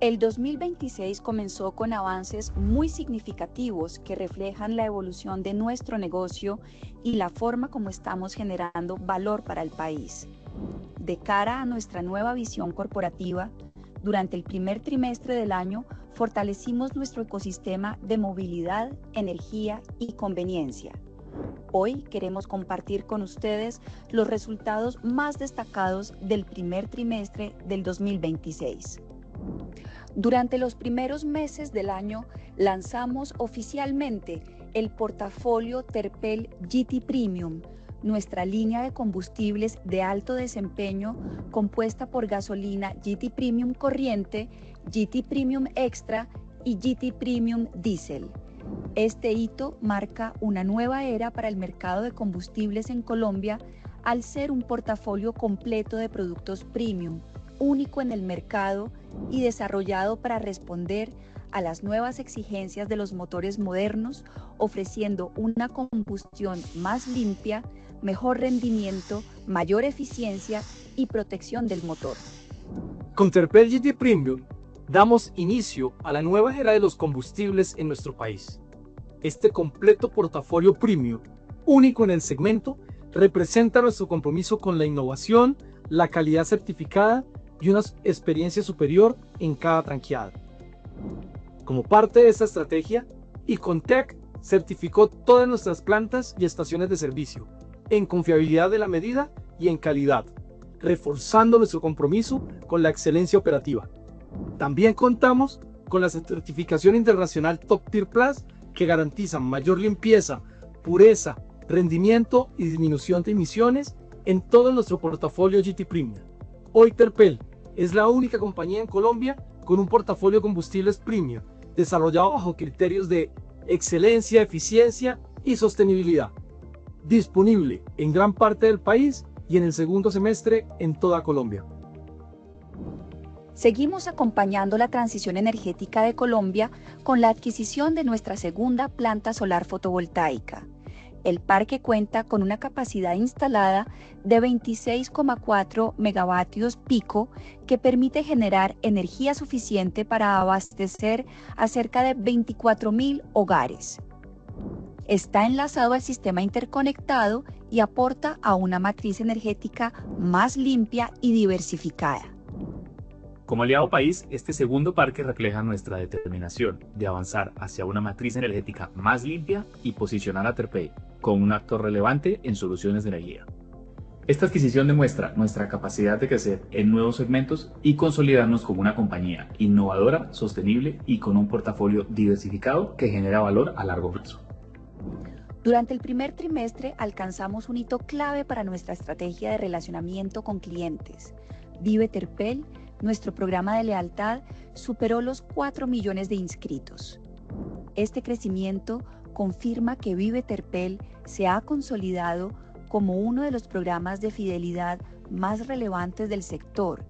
El 2026 comenzó con avances muy significativos que reflejan la evolución de nuestro negocio y la forma como estamos generando valor para el país. De cara a nuestra nueva visión corporativa, durante el primer trimestre del año fortalecimos nuestro ecosistema de movilidad, energía y conveniencia. Hoy queremos compartir con ustedes los resultados más destacados del primer trimestre del 2026. Durante los primeros meses del año lanzamos oficialmente el portafolio Terpel GT Premium, nuestra línea de combustibles de alto desempeño compuesta por gasolina GT Premium corriente, GT Premium Extra y GT Premium Diesel. Este hito marca una nueva era para el mercado de combustibles en Colombia al ser un portafolio completo de productos premium, único en el mercado y desarrollado para responder a las nuevas exigencias de los motores modernos, ofreciendo una combustión más limpia, mejor rendimiento, mayor eficiencia y protección del motor. Con Terpel GT Premium damos inicio a la nueva era de los combustibles en nuestro país. Este completo portafolio premium, único en el segmento, representa nuestro compromiso con la innovación, la calidad certificada y una experiencia superior en cada tanqueada. Como parte de esta estrategia, Icontec certificó todas nuestras plantas y estaciones de servicio en confiabilidad de la medida y en calidad, reforzando nuestro compromiso con la excelencia operativa. También contamos con la certificación internacional Top Tier Plus que garantiza mayor limpieza, pureza, rendimiento y disminución de emisiones en todo nuestro portafolio GT Premium. Hoy Terpel es la única compañía en Colombia con un portafolio de combustibles premium desarrollado bajo criterios de excelencia, eficiencia y sostenibilidad. Disponible en gran parte del país y en el segundo semestre en toda Colombia. Seguimos acompañando la transición energética de Colombia con la adquisición de nuestra segunda planta solar fotovoltaica. El parque cuenta con una capacidad instalada de 26,4 megavatios pico que permite generar energía suficiente para abastecer a cerca de 24.000 hogares. Está enlazado al sistema interconectado y aporta a una matriz energética más limpia y diversificada. Como aliado país, este segundo parque refleja nuestra determinación de avanzar hacia una matriz energética más limpia y posicionar a Terpel como un actor relevante en soluciones de energía. Esta adquisición demuestra nuestra capacidad de crecer en nuevos segmentos y consolidarnos como una compañía innovadora, sostenible y con un portafolio diversificado que genera valor a largo plazo. Durante el primer trimestre alcanzamos un hito clave para nuestra estrategia de relacionamiento con clientes. Vive Terpel, nuestro programa de lealtad, superó los 4 millones de inscritos. Este crecimiento confirma que Vive Terpel se ha consolidado como uno de los programas de fidelidad más relevantes del sector,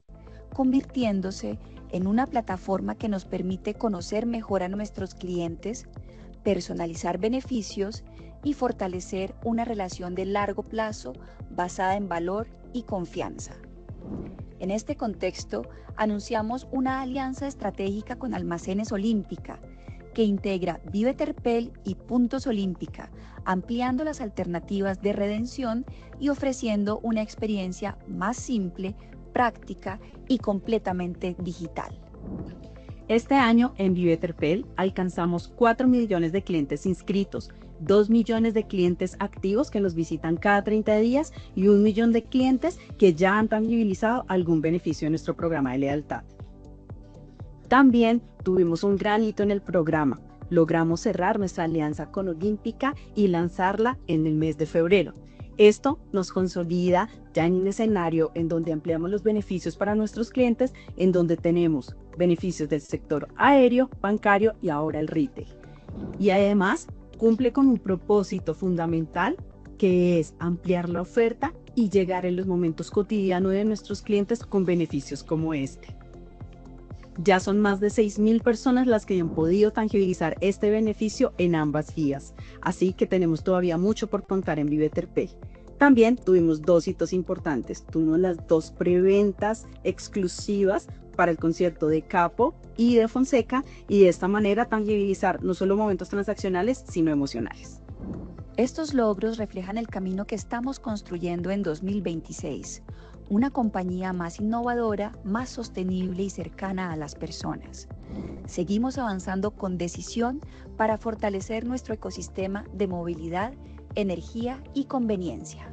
convirtiéndose en una plataforma que nos permite conocer mejor a nuestros clientes, personalizar beneficios y fortalecer una relación de largo plazo basada en valor y confianza. En este contexto, anunciamos una alianza estratégica con Almacenes Olímpica, que integra Vive Terpel y Puntos Olímpica, ampliando las alternativas de redención y ofreciendo una experiencia más simple, práctica y completamente digital. Este año en Vive Terpel alcanzamos 4 millones de clientes inscritos, 2 millones de clientes activos que nos visitan cada 30 días y 1 millón de clientes que ya han tangibilizado algún beneficio de nuestro programa de lealtad. También tuvimos un gran hito en el programa. Logramos cerrar nuestra alianza con Olímpica y lanzarla en el mes de febrero. Esto nos consolida ya en un escenario en donde ampliamos los beneficios para nuestros clientes, en donde tenemos beneficios del sector aéreo, bancario y ahora el retail. Y además cumple con un propósito fundamental que es ampliar la oferta y llegar en los momentos cotidianos de nuestros clientes con beneficios como este. Ya son más de 6.000 personas las que han podido tangibilizar este beneficio en ambas vías, así que tenemos todavía mucho por contar en Vive Terpel. También tuvimos 2 hitos importantes. Tuvimos las 2 preventas exclusivas para el concierto de Capo y de Fonseca, y de esta manera tangibilizar no solo momentos transaccionales, sino emocionales. Estos logros reflejan el camino que estamos construyendo en 2026, una compañía más innovadora, más sostenible y cercana a las personas. Seguimos avanzando con decisión para fortalecer nuestro ecosistema de movilidad, energía y conveniencia.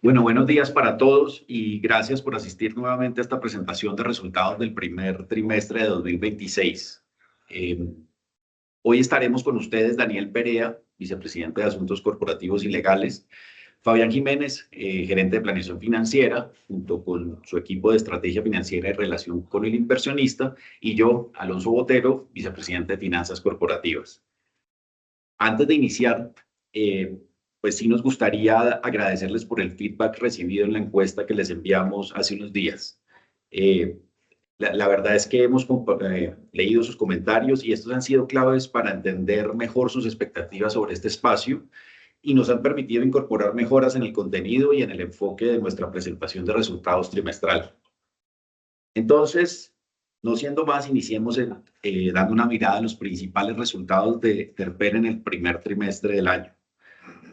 Bueno, buenos días para todos y gracias por asistir nuevamente a esta presentación de resultados del primer trimestre de 2026. Hoy estaremos con ustedes Daniel Perea, vicepresidente de Asuntos Corporativos y Legales, Fabián Jiménez, gerente de Planeación Financiera, junto con su equipo de Estrategia Financiera y Relación con el Inversionista, y yo, Alonso Botero, vicepresidente de Finanzas Corporativas. Antes de iniciar, pues sí nos gustaría agradecerles por el feedback recibido en la encuesta que les enviamos hace unos días. La verdad es que hemos leído sus comentarios y estos han sido claves para entender mejor sus expectativas sobre este espacio y nos han permitido incorporar mejoras en el contenido y en el enfoque de nuestra presentación de resultados trimestral. Entonces, no siendo más, iniciemos dando una mirada a los principales resultados de Terpel en el primer trimestre del año.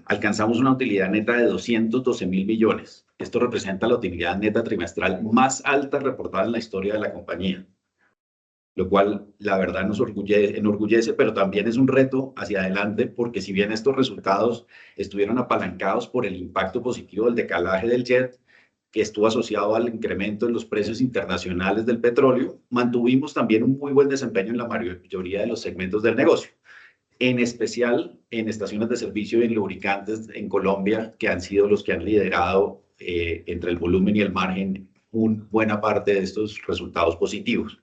Alcanzamos una utilidad neta de 212.000 millones. Esto representa la utilidad neta trimestral más alta reportada en la historia de la compañía, lo cual la verdad nos enorgullece, pero también es un reto hacia adelante, porque si bien estos resultados estuvieron apalancados por el impacto positivo del decalaje del JET, que estuvo asociado al incremento en los precios internacionales del petróleo, mantuvimos también un muy buen desempeño en la mayoría de los segmentos del negocio, en especial en estaciones de servicio y en lubricantes en Colombia, que han sido los que han liderado entre el volumen y el margen buena parte de estos resultados positivos.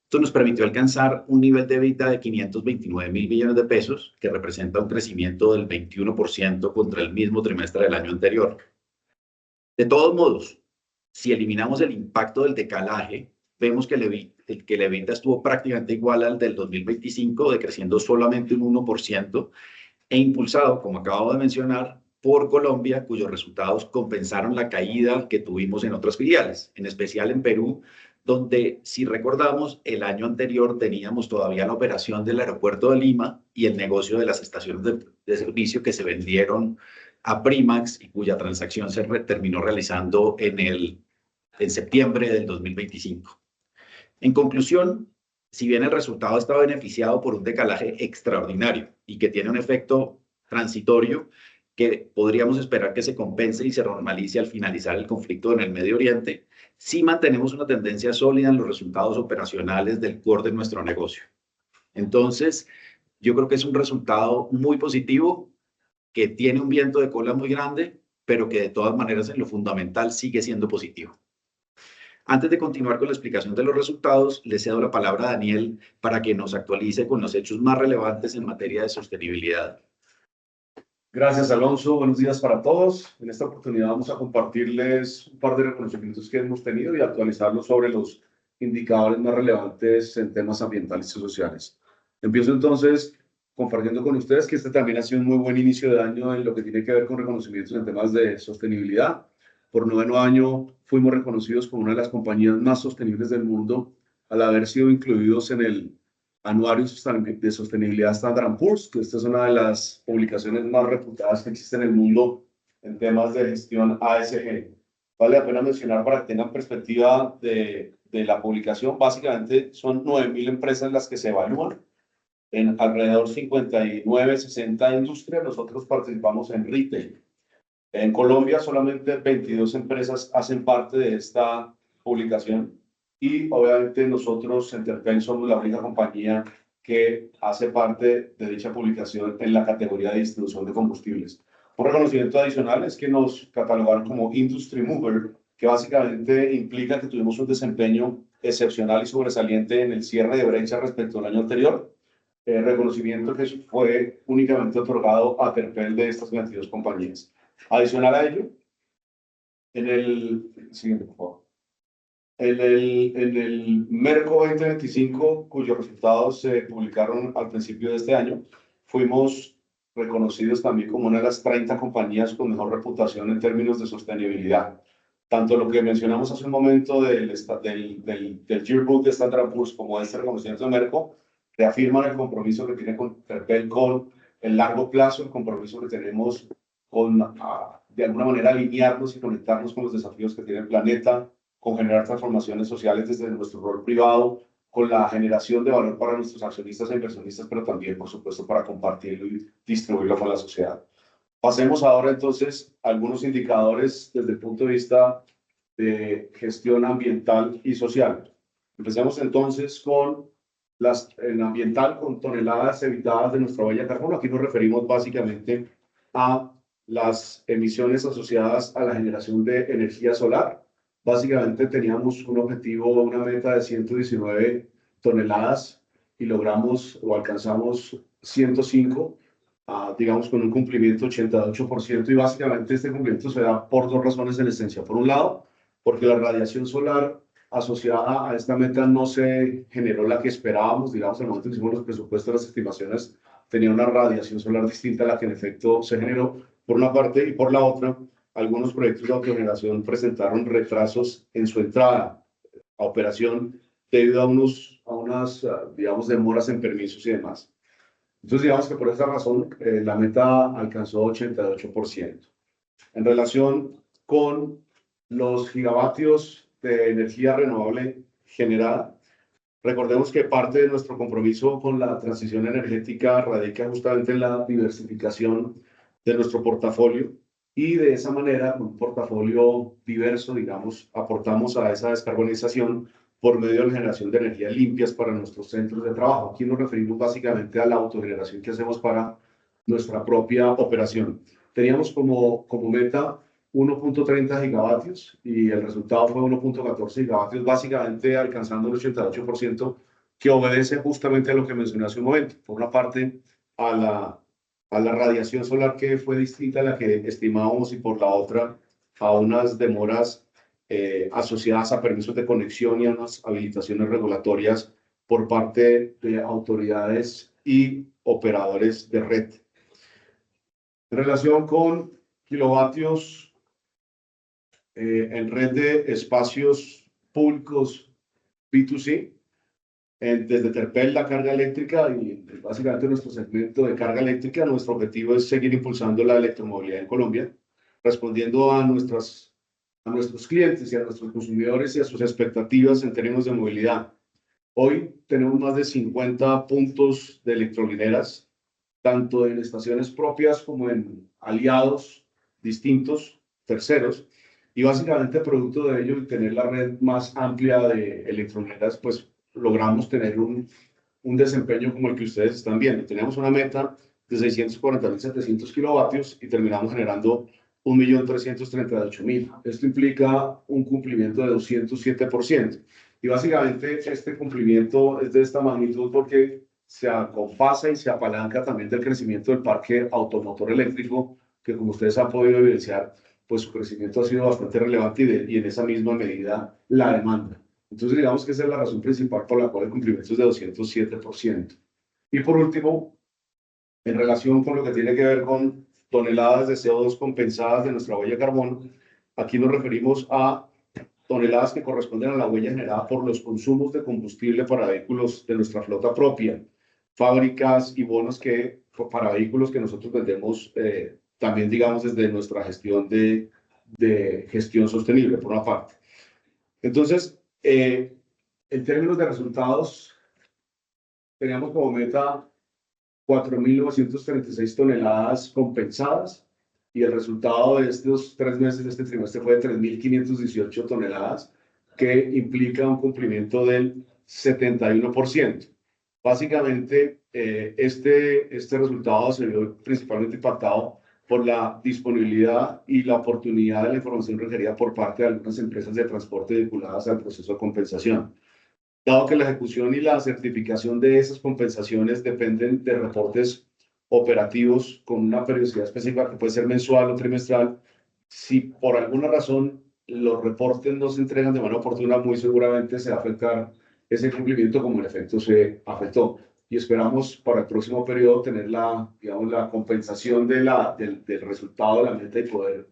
Esto nos permitió alcanzar un nivel de EBITDA de 529.000 millones de pesos, que representa un crecimiento del 21% contra el mismo trimestre del año anterior. De todos modos, si eliminamos el impacto del decalaje, vemos que el EBITDA estuvo prácticamente igual al del 2025, decreciendo solamente un 1%, e impulsado, como acabo de mencionar, por Colombia, cuyos resultados compensaron la caída que tuvimos en otras filiales, en especial en Perú, donde, si recordamos, el año anterior teníamos todavía la operación del aeropuerto de Lima y el negocio de las estaciones de servicio que se vendieron a Primax y cuya transacción se terminó realizando en septiembre del 2025. En conclusión, si bien el resultado está beneficiado por un decalaje extraordinario y que tiene un efecto transitorio que podríamos esperar que se compense y se normalice al finalizar el conflicto en el Medio Oriente, sí mantenemos una tendencia sólida en los resultados operacionales del core de nuestro negocio. Entonces, yo creo que es un resultado muy positivo, que tiene un viento de cola muy grande, pero que de todas maneras en lo fundamental sigue siendo positivo. Antes de continuar con la explicación de los resultados, le cedo la palabra a Daniel para que nos actualice con los hechos más relevantes en materia de sostenibilidad. Gracias, Alonso. Buenos días para todos. En esta oportunidad vamos a compartirles un par de reconocimientos que hemos tenido y actualizarlos sobre los indicadores más relevantes en temas ambientales y sociales. Empiezo entonces compartiendo con ustedes que este también ha sido un muy buen inicio de año en lo que tiene que ver con reconocimientos en temas de sostenibilidad. Por 9º año fuimos reconocidos como una de las compañías más sostenibles del mundo al haber sido incluidos en el Anuario de Sostenibilidad Standard & Poor's, que esta es una de las publicaciones más reputadas que existen en el mundo en temas de gestión ASG. Vale la pena mencionar para que tengan perspectiva de la publicación. Básicamente son 9.000 empresas las que se evalúan en alrededor 59, 60 industrias. Nosotros participamos en retail. En Colombia solamente 22 empresas hacen parte de esta publicación y obviamente nosotros en Terpel somos la única compañía que hace parte de dicha publicación en la categoría de distribución de combustibles. Un reconocimiento adicional es que nos catalogaron como Industry Mover, que básicamente implica que tuvimos un desempeño excepcional y sobresaliente en el cierre de brecha respecto al año anterior. Reconocimiento que fue únicamente otorgado a Terpel de estas 22 compañías. Adicional a ello, siguiente, por favor. En el Merco 2025, cuyos resultados se publicaron al principio de este año, fuimos reconocidos también como una de las 30 compañías con mejor reputación en términos de sostenibilidad. Tanto lo que mencionamos hace un momento del Yearbook de Standard & Poor's como este reconocimiento de Merco, reafirman el compromiso que tiene con Terpel con el largo plazo, el compromiso que tenemos con, de alguna manera, alinearnos y conectarnos con los desafíos que tiene el planeta, con generar transformaciones sociales desde nuestro rol privado, con la generación de valor para nuestros accionistas e inversionistas, pero también, por supuesto, para compartirlo y distribuirlo con la sociedad. Pasemos ahora entonces a algunos indicadores desde el punto de vista de gestión ambiental y social. Empecemos entonces con en ambiental, con toneladas evitadas de nuestra huella de carbono. Aquí nos referimos básicamente a las emisiones asociadas a la generación de energía solar. Básicamente teníamos un objetivo, una meta de 119 toneladas y logramos o alcanzamos 105, digamos con un cumplimiento 88%, y básicamente este cumplimiento se da por dos razones en esencia. Por un lado, porque la radiación solar asociada a esta meta no se generó la que esperábamos, digamos, al momento que hicimos los presupuestos, las estimaciones tenía una radiación solar distinta a la que en efecto se generó, por una parte, y por la otra, algunos proyectos de autogeneración presentaron retrasos en su entrada a operación debido a unas, digamos, demoras en permisos y demás. Entonces, digamos que por esa razón la meta alcanzó 88%. En relación con los gigavatios de energía renovable generada, recordemos que parte de nuestro compromiso con la transición energética radica justamente en la diversificación de nuestro portafolio, y de esa manera, con un portafolio diverso, digamos, aportamos a esa descarbonización por medio de la generación de energías limpias para nuestros centros de trabajo. Aquí nos referimos básicamente a la autogeneración que hacemos para nuestra propia operación. Teníamos como meta 1.30 gigavatios y el resultado fue 1.14 gigavatios, básicamente alcanzando el 88%, que obedece justamente a lo que mencioné hace un momento. Por una parte, a la radiación solar que fue distinta a la que estimábamos, y por la otra a unas demoras asociadas a permisos de conexión y a unas habilitaciones regulatorias por parte de autoridades y operadores de red. En relación con kilovatios en red de espacios públicos B2C, desde Terpel, la carga eléctrica y básicamente nuestro segmento de carga eléctrica, nuestro objetivo es seguir impulsando la electromovilidad en Colombia, respondiendo a nuestros clientes y a nuestros consumidores y a sus expectativas en términos de movilidad. Hoy tenemos más de 50 puntos de electrolineras, tanto en estaciones propias como en aliados distintos, terceros, y básicamente producto de ello y tener la red más amplia de electrolineras, pues logramos tener un desempeño como el que ustedes están viendo. Teníamos una meta de 640.700 kilovatios y terminamos generando 1.338.000. Esto implica un cumplimiento de 207%. Y básicamente este cumplimiento es de esta magnitud porque se acompasa y se apalanca también del crecimiento del parque automotor eléctrico, que como ustedes han podido evidenciar, pues su crecimiento ha sido bastante relevante y en esa misma medida la demanda. Entonces, digamos que esa es la razón principal por la cual el cumplimiento es de 207%. Y por último, en relación con lo que tiene que ver con toneladas de CO2 compensadas de nuestra huella de carbono, aquí nos referimos a toneladas que corresponden a la huella generada por los consumos de combustible para vehículos de nuestra flota propia, fábricas y bonos para vehículos que nosotros vendemos también, digamos, desde nuestra gestión de gestión sostenible, por una parte. Entonces, en términos de resultados, teníamos como meta 4.936 toneladas compensadas, y el resultado de estos 3 meses de este trimestre fue de 3.518 toneladas, que implica un cumplimiento del 71%. Básicamente, este resultado se vio principalmente impactado por la disponibilidad y la oportunidad de la información requerida por parte de algunas empresas de transporte vinculadas al proceso de compensación. Dado que la ejecución y la certificación de esas compensaciones dependen de reportes operativos con una periodicidad específica que puede ser mensual o trimestral, si por alguna razón los reportes no se entregan de manera oportuna, muy seguramente se va a afectar ese cumplimiento como en efecto se afectó. Y esperamos para el próximo periodo tener digamos, la compensación del resultado de la meta y poder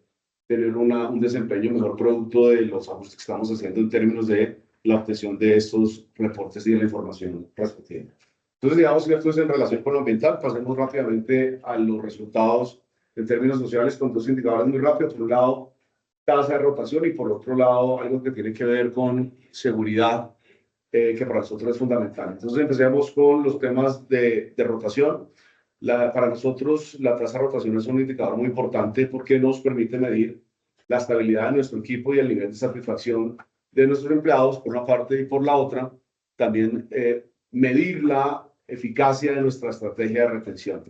tener un desempeño mejor producto de los ajustes que estamos haciendo en términos de la obtención de estos reportes y de la información respectiva. Entonces, digamos que esto es en relación con lo ambiental. Pasemos rápidamente a los resultados en términos sociales con dos indicadores muy rápidos. Por un lado, tasa de rotación y por otro lado, algo que tiene que ver con seguridad, que para nosotros es fundamental. Entonces, empecemos con los temas de rotación. Para nosotros, la tasa de rotación es un indicador muy importante porque nos permite medir la estabilidad de nuestro equipo y el nivel de satisfacción de nuestros empleados, por una parte, y por la otra, también medir la eficacia de nuestra estrategia de retención.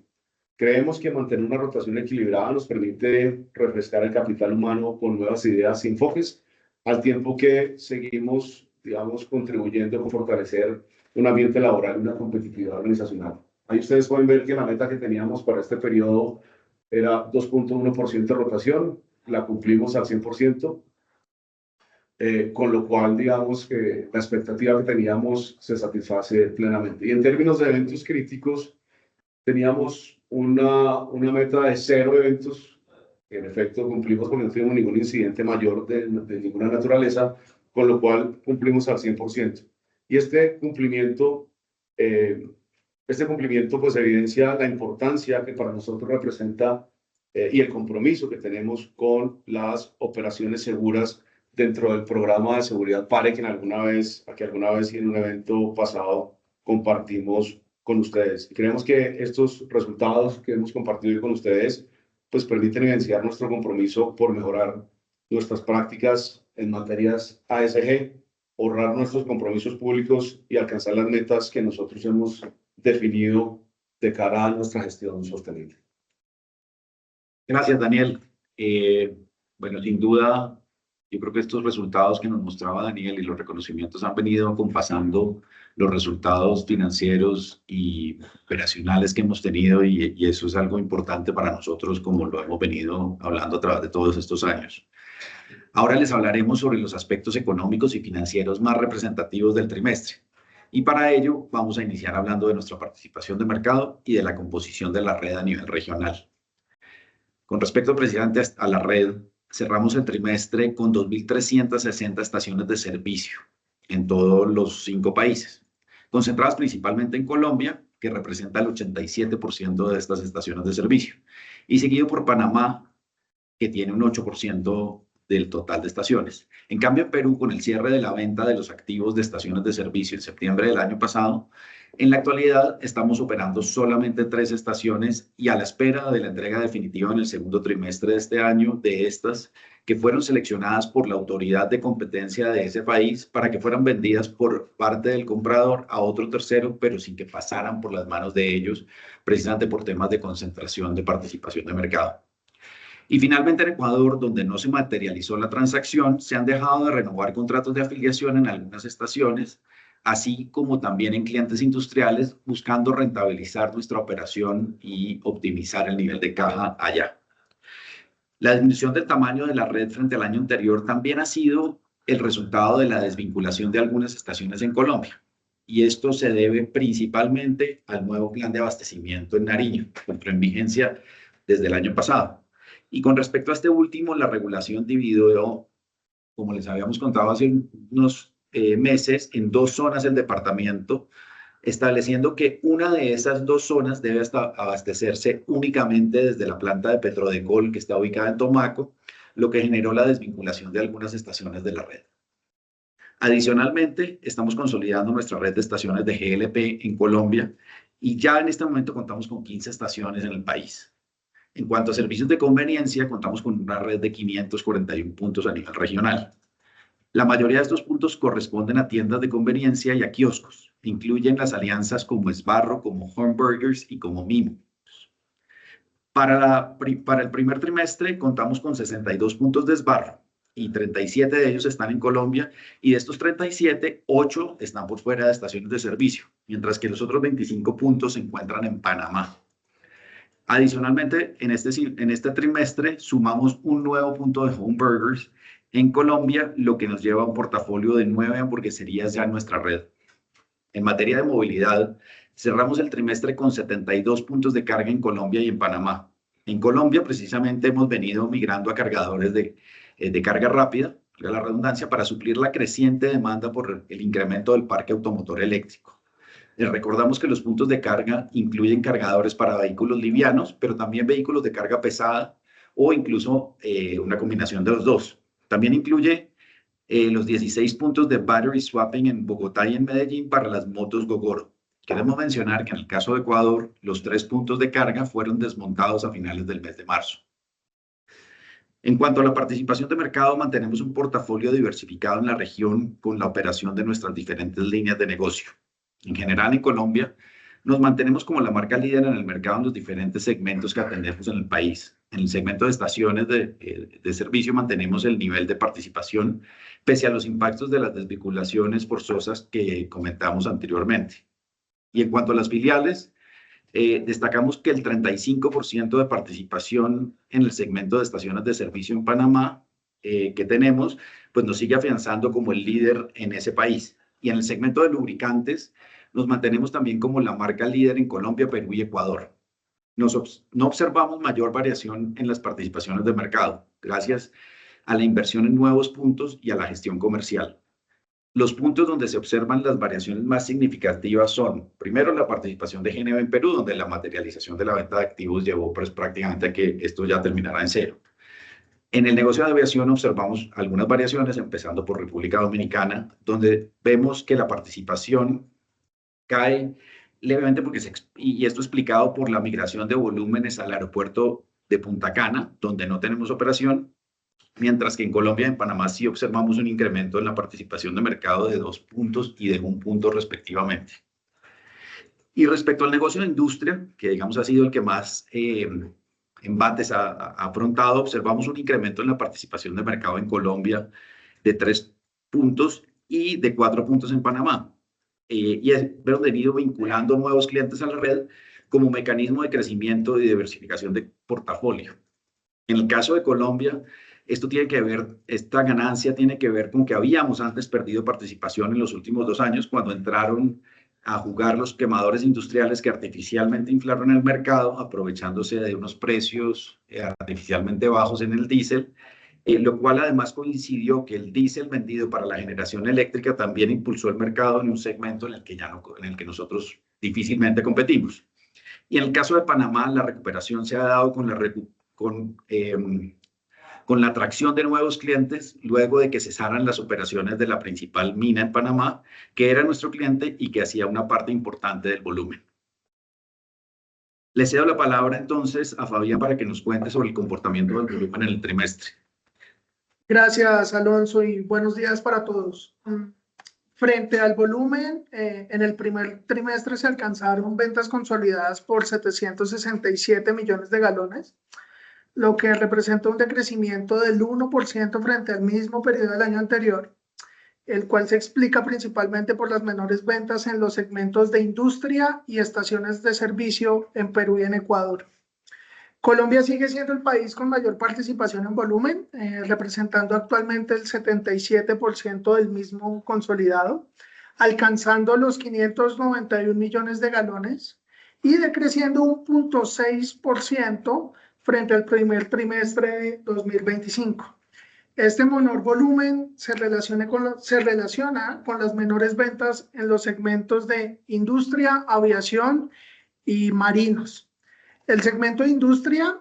Creemos que mantener una rotación equilibrada nos permite refrescar el capital humano con nuevas ideas y enfoques, al tiempo que seguimos, digamos, contribuyendo con fortalecer un ambiente laboral y una competitividad organizacional. Ahí ustedes pueden ver que la meta que teníamos para este periodo era 2.1% de rotación, la cumplimos al 100%, con lo cual, digamos, que la expectativa que teníamos se satisface plenamente. Y en términos de eventos críticos, teníamos una meta de 0 eventos, que en efecto cumplimos porque no tuvimos ningún incidente mayor de ninguna naturaleza, con lo cual cumplimos al 100%. Y este cumplimiento pues evidencia la importancia que para nosotros representa y el compromiso que tenemos con las operaciones seguras dentro del programa de seguridad PARE que alguna vez y en un evento pasado compartimos con ustedes. Y creemos que estos resultados que hemos compartido con ustedes pues permiten evidenciar nuestro compromiso por mejorar nuestras prácticas en materias ASG, honrar nuestros compromisos públicos y alcanzar las metas que nosotros hemos definido de cara a nuestra gestión sostenible. Gracias, Daniel. Bueno, sin duda, yo creo que estos resultados que nos mostraba Daniel y los reconocimientos han venido acompasando los resultados financieros y operacionales que hemos tenido y eso es algo importante para nosotros como lo hemos venido hablando a través de todos estos años. Ahora les hablaremos sobre los aspectos económicos y financieros más representativos del trimestre. Y para ello vamos a iniciar hablando de nuestra participación de mercado y de la composición de la red a nivel regional. Con respecto precisamente a la red, cerramos el trimestre con 2.360 estaciones de servicio en todos los 5 países, concentradas principalmente en Colombia, que representa el 87% de estas estaciones de servicio, y seguido por Panamá, que tiene un 8% del total de estaciones. En cambio, en Perú, con el cierre de la venta de los activos de estaciones de servicio en septiembre del año pasado, en la actualidad estamos operando solamente 3 estaciones y a la espera de la entrega definitiva en el segundo trimestre de este año de estas que fueron seleccionadas por la autoridad de competencia de ese país para que fueran vendidas por parte del comprador a otro tercero, pero sin que pasaran por las manos de ellos, precisamente por temas de concentración de participación de mercado. Y finalmente en Ecuador, donde no se materializó la transacción, se han dejado de renovar contratos de afiliación en algunas estaciones, así como también en clientes industriales, buscando rentabilizar nuestra operación y optimizar el nivel de caja allá. La disminución del tamaño de la red frente al año anterior también ha sido el resultado de la desvinculación de algunas estaciones en Colombia. Y esto se debe principalmente al nuevo plan de abastecimiento en Nariño, que entró en vigencia desde el año pasado. Y con respecto a este último, la regulación dividió, como les habíamos contado hace unos meses, en 2 zonas el departamento, estableciendo que una de esas 2 zonas debe abastecerse únicamente desde la planta de Petrodecol, que está ubicada en Tomaco, lo que generó la desvinculación de algunas estaciones de la red. Adicionalmente, estamos consolidando nuestra red de estaciones de GLP en Colombia y ya en este momento contamos con 15 estaciones en el país. En cuanto a servicios de conveniencia, contamos con una red de 541 puntos a nivel regional. La mayoría de estos puntos corresponden a tiendas de conveniencia y a kioscos. Incluyen las alianzas como Sbarro, como Hornburgers y como Mimo. Para el primer trimestre contamos con 62 puntos de Sbarro y 37 de ellos están en Colombia y de estos 37, 8 están por fuera de estaciones de servicio, mientras que los otros 25 puntos se encuentran en Panamá. Adicionalmente, en este trimestre sumamos un nuevo punto de Hornburgers en Colombia, lo que nos lleva a un portafolio de 9 hamburgueserías ya en nuestra red. En materia de movilidad, cerramos el trimestre con 72 puntos de carga en Colombia y en Panamá. En Colombia, precisamente, hemos venido migrando a cargadores de carga rápida, la redundancia, para suplir la creciente demanda por el incremento del parque automotor eléctrico. Recordamos que los puntos de carga incluyen cargadores para vehículos livianos, pero también vehículos de carga pesada o incluso una combinación de los dos. También incluye los 16 puntos de battery swapping en Bogotá y en Medellín para las motos Gogoro. Queremos mencionar que en el caso de Ecuador, los 3 puntos de carga fueron desmontados a finales del mes de marzo. En cuanto a la participación de mercado, mantenemos un portafolio diversificado en la región con la operación de nuestras diferentes líneas de negocio. En general, en Colombia, nos mantenemos como la marca líder en el mercado en los diferentes segmentos que atendemos en el país. En el segmento de estaciones de servicio mantenemos el nivel de participación pese a los impactos de las desvinculaciones forzosas que comentamos anteriormente. Y en cuanto a las filiales, destacamos que el 35% de participación en el segmento de estaciones de servicio en Panamá que tenemos, pues nos sigue afianzando como el líder en ese país. Y en el segmento de lubricantes, nos mantenemos también como la marca líder en Colombia, Perú y Ecuador. No observamos mayor variación en las participaciones de mercado, gracias a la inversión en nuevos puntos y a la gestión comercial. Los puntos donde se observan las variaciones más significativas son, primero, la participación de GNB en Perú, donde la materialización de la venta de activos llevó pues, prácticamente a que esto ya terminara en cero. En el negocio de aviación observamos algunas variaciones, empezando por República Dominicana, donde vemos que la participación cae levemente y esto explicado por la migración de volúmenes al aeropuerto de Punta Cana, donde no tenemos operación, mientras que en Colombia y en Panamá sí observamos un incremento en la participación de mercado de 2 puntos y de 1 punto respectivamente. Y respecto al negocio de industria, que digamos ha sido el que más embates ha afrontado, observamos un incremento en la participación de mercado en Colombia de 3 puntos y de 4 puntos en Panamá. Y hemos venido vinculando nuevos clientes a la red como mecanismo de crecimiento y diversificación de portafolio. En el caso de Colombia, esta ganancia tiene que ver con que habíamos antes perdido participación en los últimos 2 años cuando entraron a jugar los quemadores industriales que artificialmente inflaron el mercado, aprovechándose de unos precios artificialmente bajos en el diésel, lo cual además coincidió que el diésel vendido para la generación eléctrica también impulsó el mercado en un segmento en el que nosotros difícilmente competimos. Y en el caso de Panamá, la recuperación se ha dado con la atracción de nuevos clientes luego de que cesaran las operaciones de la principal mina en Panamá, que era nuestro cliente y que hacía una parte importante del volumen. Le cedo la palabra entonces a Fabián para que nos cuente sobre el comportamiento del volumen en el trimestre. Gracias, Alonso, y buenos días para todos. Frente al volumen, en el primer trimestre se alcanzaron ventas consolidadas por 767 millones de galones, lo que representa un decrecimiento del 1% frente al mismo periodo del año anterior, el cual se explica principalmente por las menores ventas en los segmentos de industria y estaciones de servicio en Perú y en Ecuador. Colombia sigue siendo el país con mayor participación en volumen, representando actualmente el 77% del mismo consolidado, alcanzando los 591 millones de galones y decreciendo 1.6% frente al primer trimestre de 2025. Este menor volumen se relaciona con las menores ventas en los segmentos de industria, aviación y marinos. El segmento de industria,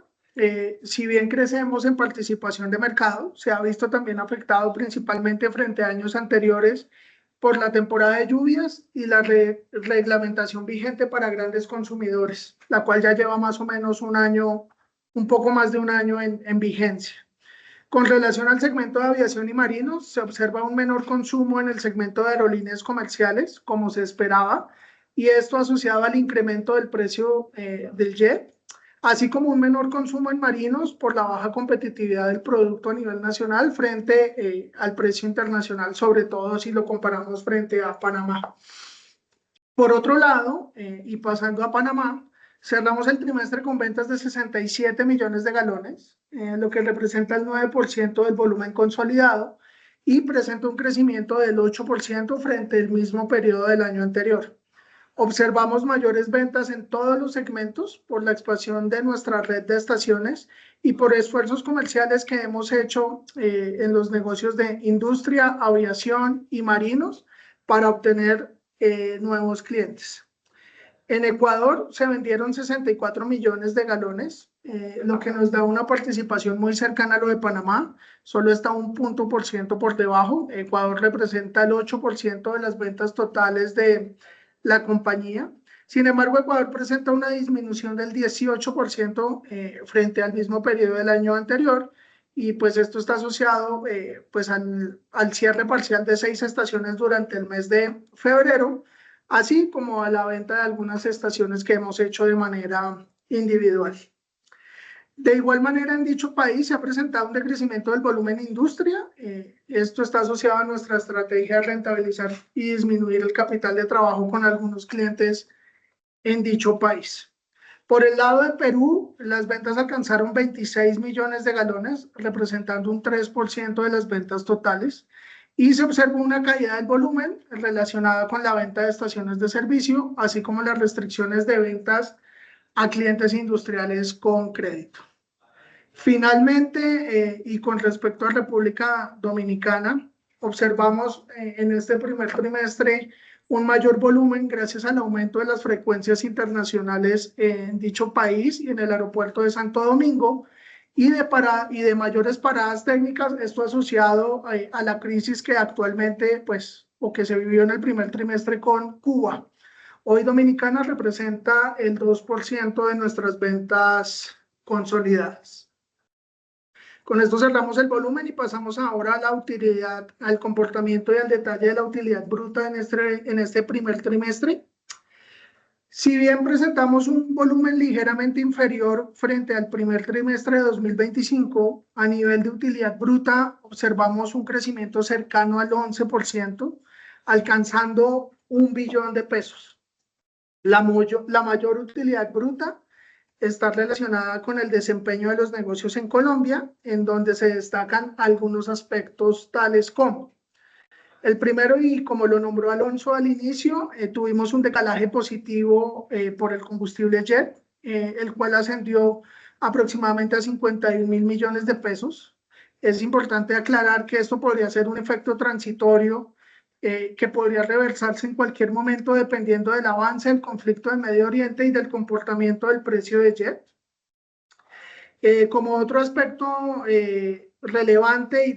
si bien crecemos en participación de mercado, se ha visto también afectado principalmente frente a años anteriores por la temporada de lluvias y la reglamentación vigente para grandes consumidores, la cual ya lleva más o menos un poco más de un año en vigencia. Con relación al segmento de aviación y marinos, se observa un menor consumo en el segmento de aerolíneas comerciales, como se esperaba, y esto asociado al incremento del precio del jet, así como un menor consumo en marinos por la baja competitividad del producto a nivel nacional frente al precio internacional, sobre todo si lo comparamos frente a Panamá. Por otro lado, y pasando a Panamá, Cerramos el trimestre con ventas de 67 millones de galones, lo que representa el 9% del volumen consolidado y presenta un crecimiento del 8% frente al mismo periodo del año anterior. Observamos mayores ventas en todos los segmentos por la expansión de nuestra red de estaciones y por esfuerzos comerciales que hemos hecho en los negocios de industria, aviación y marinos para obtener nuevos clientes. En Ecuador se vendieron 64 millones de galones, lo que nos da una participación muy cercana a lo de Panamá, solo está un punto por ciento por debajo. Ecuador representa el 8% de las ventas totales de la compañía. Sin embargo, Ecuador presenta una disminución del 18% frente al mismo periodo del año anterior, y pues esto está asociado pues al cierre parcial de 6 estaciones durante el mes de febrero, así como a la venta de algunas estaciones que hemos hecho de manera individual. De igual manera, en dicho país se ha presentado un decrecimiento del volumen industria. Esto está asociado a nuestra estrategia de rentabilizar y disminuir el capital de trabajo con algunos clientes en dicho país. Por el lado de Perú, las ventas alcanzaron 26 millones de galones, representando un 3% de las ventas totales, y se observó una caída del volumen relacionada con la venta de estaciones de servicio, así como las restricciones de ventas a clientes industriales con crédito. Finalmente, y con respecto a República Dominicana, observamos en este primer trimestre un mayor volumen gracias al aumento de las frecuencias internacionales en dicho país y en el aeropuerto de Santo Domingo, y de mayores paradas técnicas, esto asociado a la crisis que actualmente, pues, o que se vivió en el primer trimestre con Cuba. Hoy Dominicana representa el 2% de nuestras ventas consolidadas. Con esto cerramos el volumen y pasamos ahora a la utilidad, al comportamiento y al detalle de la utilidad bruta en este primer trimestre. Si bien presentamos un volumen ligeramente inferior frente al primer trimestre de 2025, a nivel de utilidad bruta observamos un crecimiento cercano al 11%, alcanzando 1 billón de pesos. La mayor utilidad bruta está relacionada con el desempeño de los negocios en Colombia, en donde se destacan algunos aspectos tales como: el primero, y como lo nombró Alonso al inicio, tuvimos un decalaje positivo por el combustible jet, el cual ascendió aproximadamente a 51.000 millones de pesos. Es importante aclarar que esto podría ser un efecto transitorio que podría reversarse en cualquier momento dependiendo del avance del conflicto en Medio Oriente y del comportamiento del precio de jet. Como otro aspecto relevante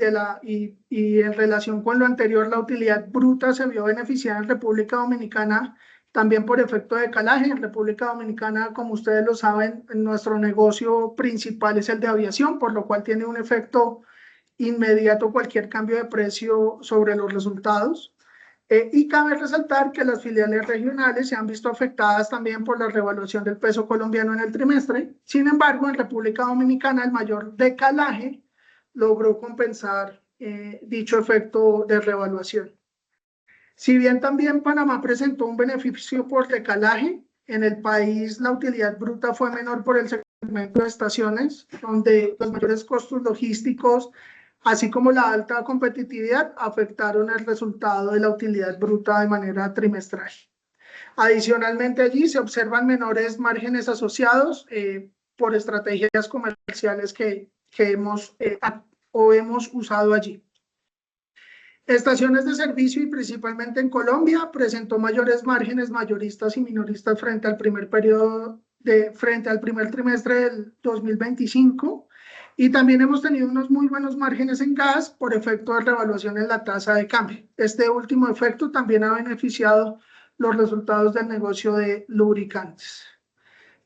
y en relación con lo anterior, la utilidad bruta se vio beneficiada en República Dominicana también por efecto de decalaje. En República Dominicana, como ustedes lo saben, nuestro negocio principal es el de aviación, por lo cual tiene un efecto inmediato cualquier cambio de precio sobre los resultados. Y cabe resaltar que las filiales regionales se han visto afectadas también por la revaluación del peso colombiano en el trimestre. Sin embargo, en República Dominicana el mayor decalaje logró compensar dicho efecto de revaluación. Si bien también Panamá presentó un beneficio por decalaje, en el país la utilidad bruta fue menor por el segmento de estaciones, donde los mayores costos logísticos, así como la alta competitividad, afectaron el resultado de la utilidad bruta de manera trimestral. Adicionalmente, allí se observan menores márgenes asociados por estrategias comerciales que hemos usado allí. Estaciones de servicio, y principalmente en Colombia, presentó mayores márgenes mayoristas y minoristas frente al primer trimestre del 2025. Y también hemos tenido unos muy buenos márgenes en gas por efecto de revaluación en la tasa de cambio. Este último efecto también ha beneficiado los resultados del negocio de lubricantes.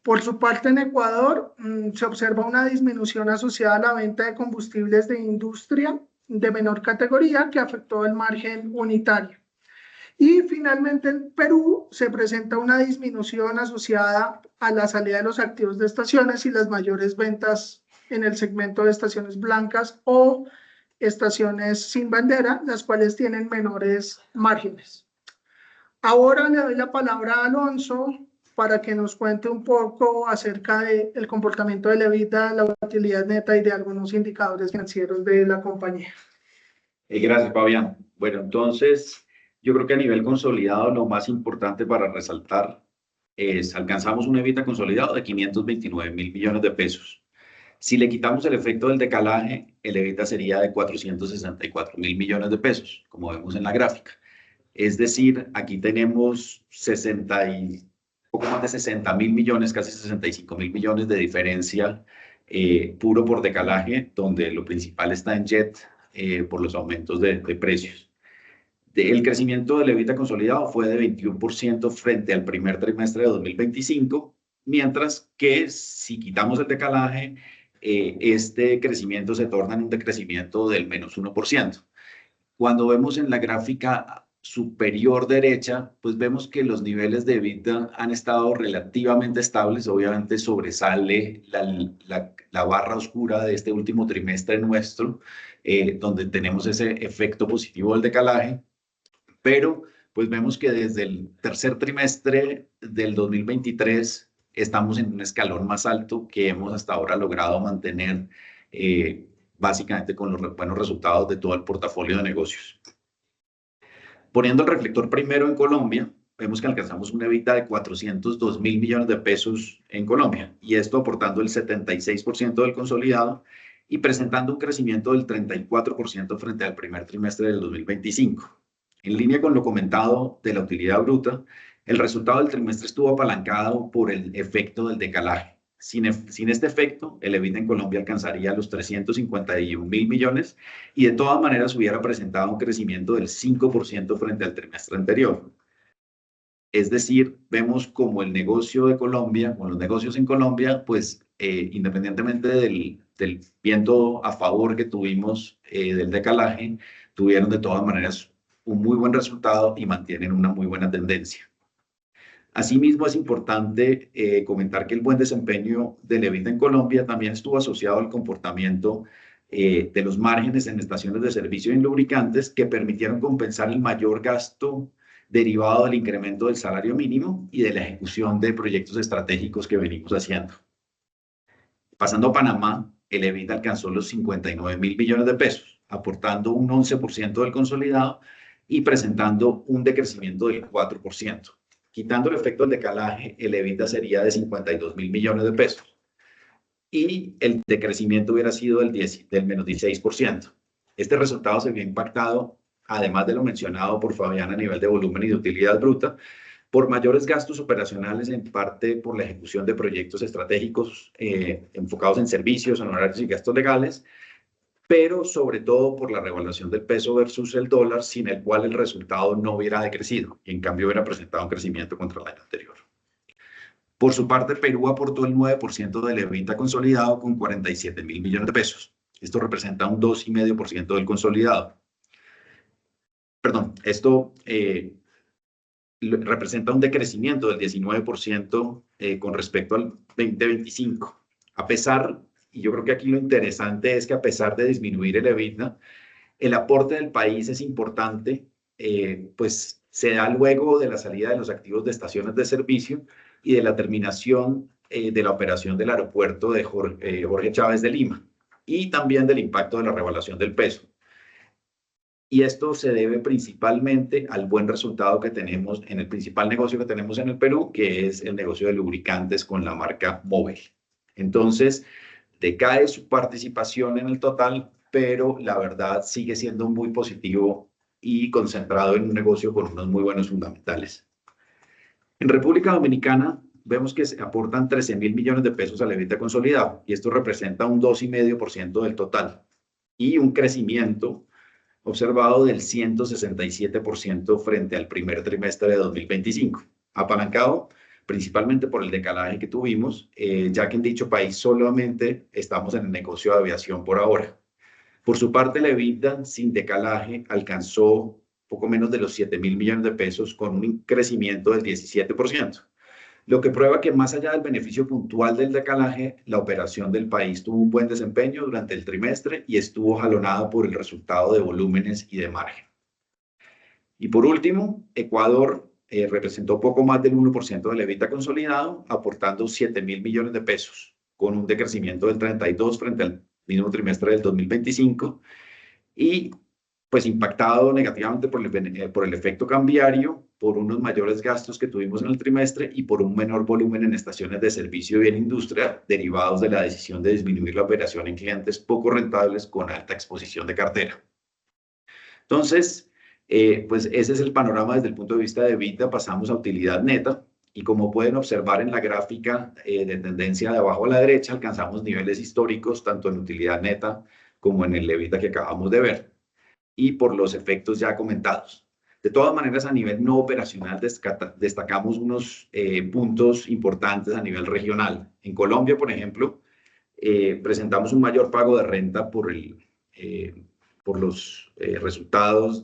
Por su parte, en Ecuador se observa una disminución asociada a la venta de combustibles de industria de menor categoría que afectó el margen unitario. Y finalmente, en Perú se presenta una disminución asociada a la salida de los activos de estaciones y las mayores ventas en el segmento de estaciones blancas o estaciones sin bandera, las cuales tienen menores márgenes. Ahora le doy la palabra a Alonso para que nos cuente un poco acerca del comportamiento del EBITDA, la utilidad neta y de algunos indicadores financieros de la compañía. Gracias, Fabián. Bueno, entonces, yo creo que a nivel consolidado lo más importante para resaltar es alcanzamos un EBITDA consolidado de 529.000 millones de pesos. Si le quitamos el efecto del decalaje, el EBITDA sería de 464.000 millones de pesos, como vemos en la gráfica. Es decir, aquí tenemos poco más de 60.000 millones, casi 65.000 millones de diferencia puro por decalaje, donde lo principal está en Jet por los aumentos de precios. El crecimiento del EBITDA consolidado fue de 21% frente al primer trimestre de 2025, mientras que si quitamos el decalaje, este crecimiento se torna en un decrecimiento del menos 1%. Cuando vemos en la gráfica superior derecha, pues vemos que los niveles de EBITDA han estado relativamente estables. Obviamente sobresale la barra oscura de este último trimestre nuestro, donde tenemos ese efecto positivo del decalaje, pero pues vemos que desde el tercer trimestre del 2023 estamos en un escalón más alto que hemos hasta ahora logrado mantener básicamente con los buenos resultados de todo el portafolio de negocios. Poniendo el reflector primero en Colombia, vemos que alcanzamos una EBITDA de 402.000 millones de pesos en Colombia, y esto aportando el 76% del consolidado y presentando un crecimiento del 34% frente al primer trimestre del 2025. En línea con lo comentado de la utilidad bruta, el resultado del trimestre estuvo apalancado por el efecto del decalaje. Sin este efecto, el EBITDA en Colombia alcanzaría los 351.000 millones y de todas maneras hubiera presentado un crecimiento del 5% frente al trimestre anterior. Es decir, vemos como el negocio de Colombia, con los negocios en Colombia, pues independientemente del viento a favor que tuvimos del decalaje, tuvieron de todas maneras un muy buen resultado y mantienen una muy buena tendencia. Asimismo, es importante comentar que el buen desempeño del EBITDA en Colombia también estuvo asociado al comportamiento de los márgenes en estaciones de servicio y en lubricantes, que permitieron compensar el mayor gasto derivado del incremento del salario mínimo y de la ejecución de proyectos estratégicos que venimos haciendo. Pasando a Panamá, el EBITDA alcanzó los 59.000 millones de pesos, aportando un 11% del consolidado y presentando un decrecimiento del 4%. Quitando el efecto del decalaje, el EBITDA sería de 52.000 millones de pesos y el decrecimiento hubiera sido del menos 16%. Este resultado se vio impactado, además de lo mencionado por Fabián a nivel de volumen y de utilidad bruta, por mayores gastos operacionales, en parte por la ejecución de proyectos estratégicos enfocados en servicios, honorarios y gastos legales, pero sobre todo por la revaluación del peso versus el dólar, sin el cual el resultado no hubiera decrecido y en cambio hubiera presentado un crecimiento contra el año anterior. Por su parte, Perú aportó el 9% del EBITDA consolidado con 47.000 millones de pesos. Esto representa un 2,5% del consolidado. Perdón, esto representa un decrecimiento del 19% con respecto al 2025. A pesar, y yo creo que aquí lo interesante es que a pesar de disminuir el EBITDA, el aporte del país es importante, pues se da luego de la salida de los activos de estaciones de servicio y de la terminación de la operación del aeropuerto de Jorge Chávez de Lima, y también del impacto de la revaluación del peso. Y esto se debe principalmente al buen resultado que tenemos en el principal negocio que tenemos en el Perú, que es el negocio de lubricantes con la marca Móvil. Entonces, decae su participación en el total, pero la verdad sigue siendo muy positivo y concentrado en un negocio con unos muy buenos fundamentales. En República Dominicana vemos que se aportan 13.000 millones de pesos al EBITDA consolidado, y esto representa un 2,5% del total y un crecimiento observado del 167% frente al primer trimestre de 2025, apalancado principalmente por el decalaje que tuvimos, ya que en dicho país solamente estamos en el negocio de aviación por ahora. Por su parte, la EBITDA sin decalaje alcanzó poco menos de los 7.000 millones de pesos con un crecimiento del 17%, lo que prueba que más allá del beneficio puntual del decalaje, la operación del país tuvo un buen desempeño durante el trimestre y estuvo jalonada por el resultado de volúmenes y de margen. Y por último, Ecuador representó poco más del 1% del EBITDA consolidado, aportando 7.000 millones de pesos, con un decrecimiento del 32% frente al mismo trimestre del 2025, y pues impactado negativamente por el efecto cambiario, por unos mayores gastos que tuvimos en el trimestre y por un menor volumen en estaciones de servicio y en industria, derivados de la decisión de disminuir la operación en clientes poco rentables con alta exposición de cartera. Entonces, pues ese es el panorama desde el punto de vista de EBITDA. Pasamos a utilidad neta, y como pueden observar en la gráfica de tendencia de abajo a la derecha, alcanzamos niveles históricos tanto en utilidad neta como en el EBITDA que acabamos de ver, y por los efectos ya comentados. De todas maneras, a nivel no operacional destacamos unos puntos importantes a nivel regional. En Colombia, por ejemplo, presentamos un mayor pago de renta por los resultados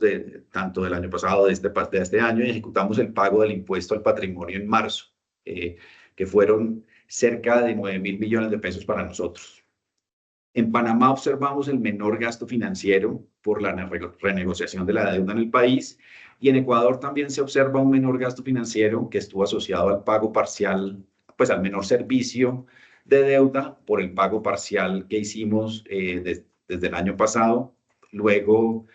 tanto del año pasado de este año, y ejecutamos el pago del impuesto al patrimonio en marzo, que fueron cerca de 9.000 millones de pesos para nosotros. En Panamá observamos el menor gasto financiero por la renegociación de la deuda en el país, y en Ecuador también se observa un menor gasto financiero que estuvo asociado al pago parcial, pues al menor servicio de deuda por el pago parcial que hicimos desde el año pasado, luego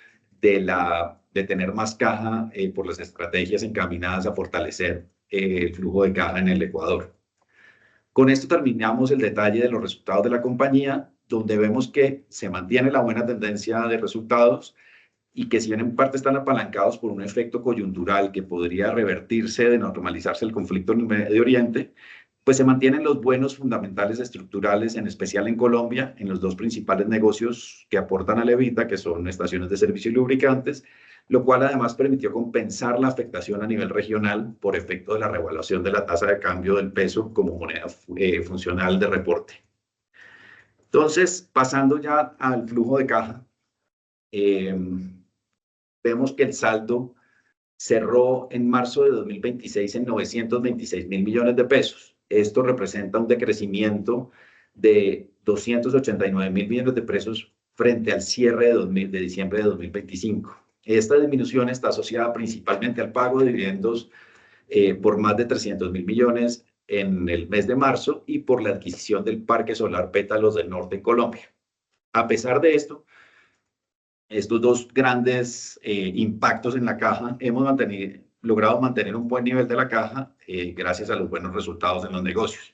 de tener más caja por las estrategias encaminadas a fortalecer el flujo de caja en el Ecuador. Con esto terminamos el detalle de los resultados de la compañía, donde vemos que se mantiene la buena tendencia de resultados y que, si bien en parte están apalancados por un efecto coyuntural que podría revertirse de normalizarse el conflicto en el Medio Oriente, pues se mantienen los buenos fundamentales estructurales, en especial en Colombia, en los dos principales negocios que aportan al EBITDA, que son estaciones de servicio y lubricantes, lo cual además permitió compensar la afectación a nivel regional por efecto de la revaluación de la tasa de cambio del peso como moneda funcional de reporte. Entonces, pasando ya al flujo de caja, vemos que el saldo cerró en marzo de 2026 en 926.000 millones de pesos. Esto representa un decrecimiento de 289.000 millones de pesos frente al cierre de diciembre de 2025. Esta disminución está asociada principalmente al pago de dividendos por más de 300.000 millones en el mes de marzo y por la adquisición del Parque Solar Pétalos del Norte en Colombia. A pesar de esto, estos dos grandes impactos en la caja, hemos logrado mantener un buen nivel de la caja gracias a los buenos resultados en los negocios.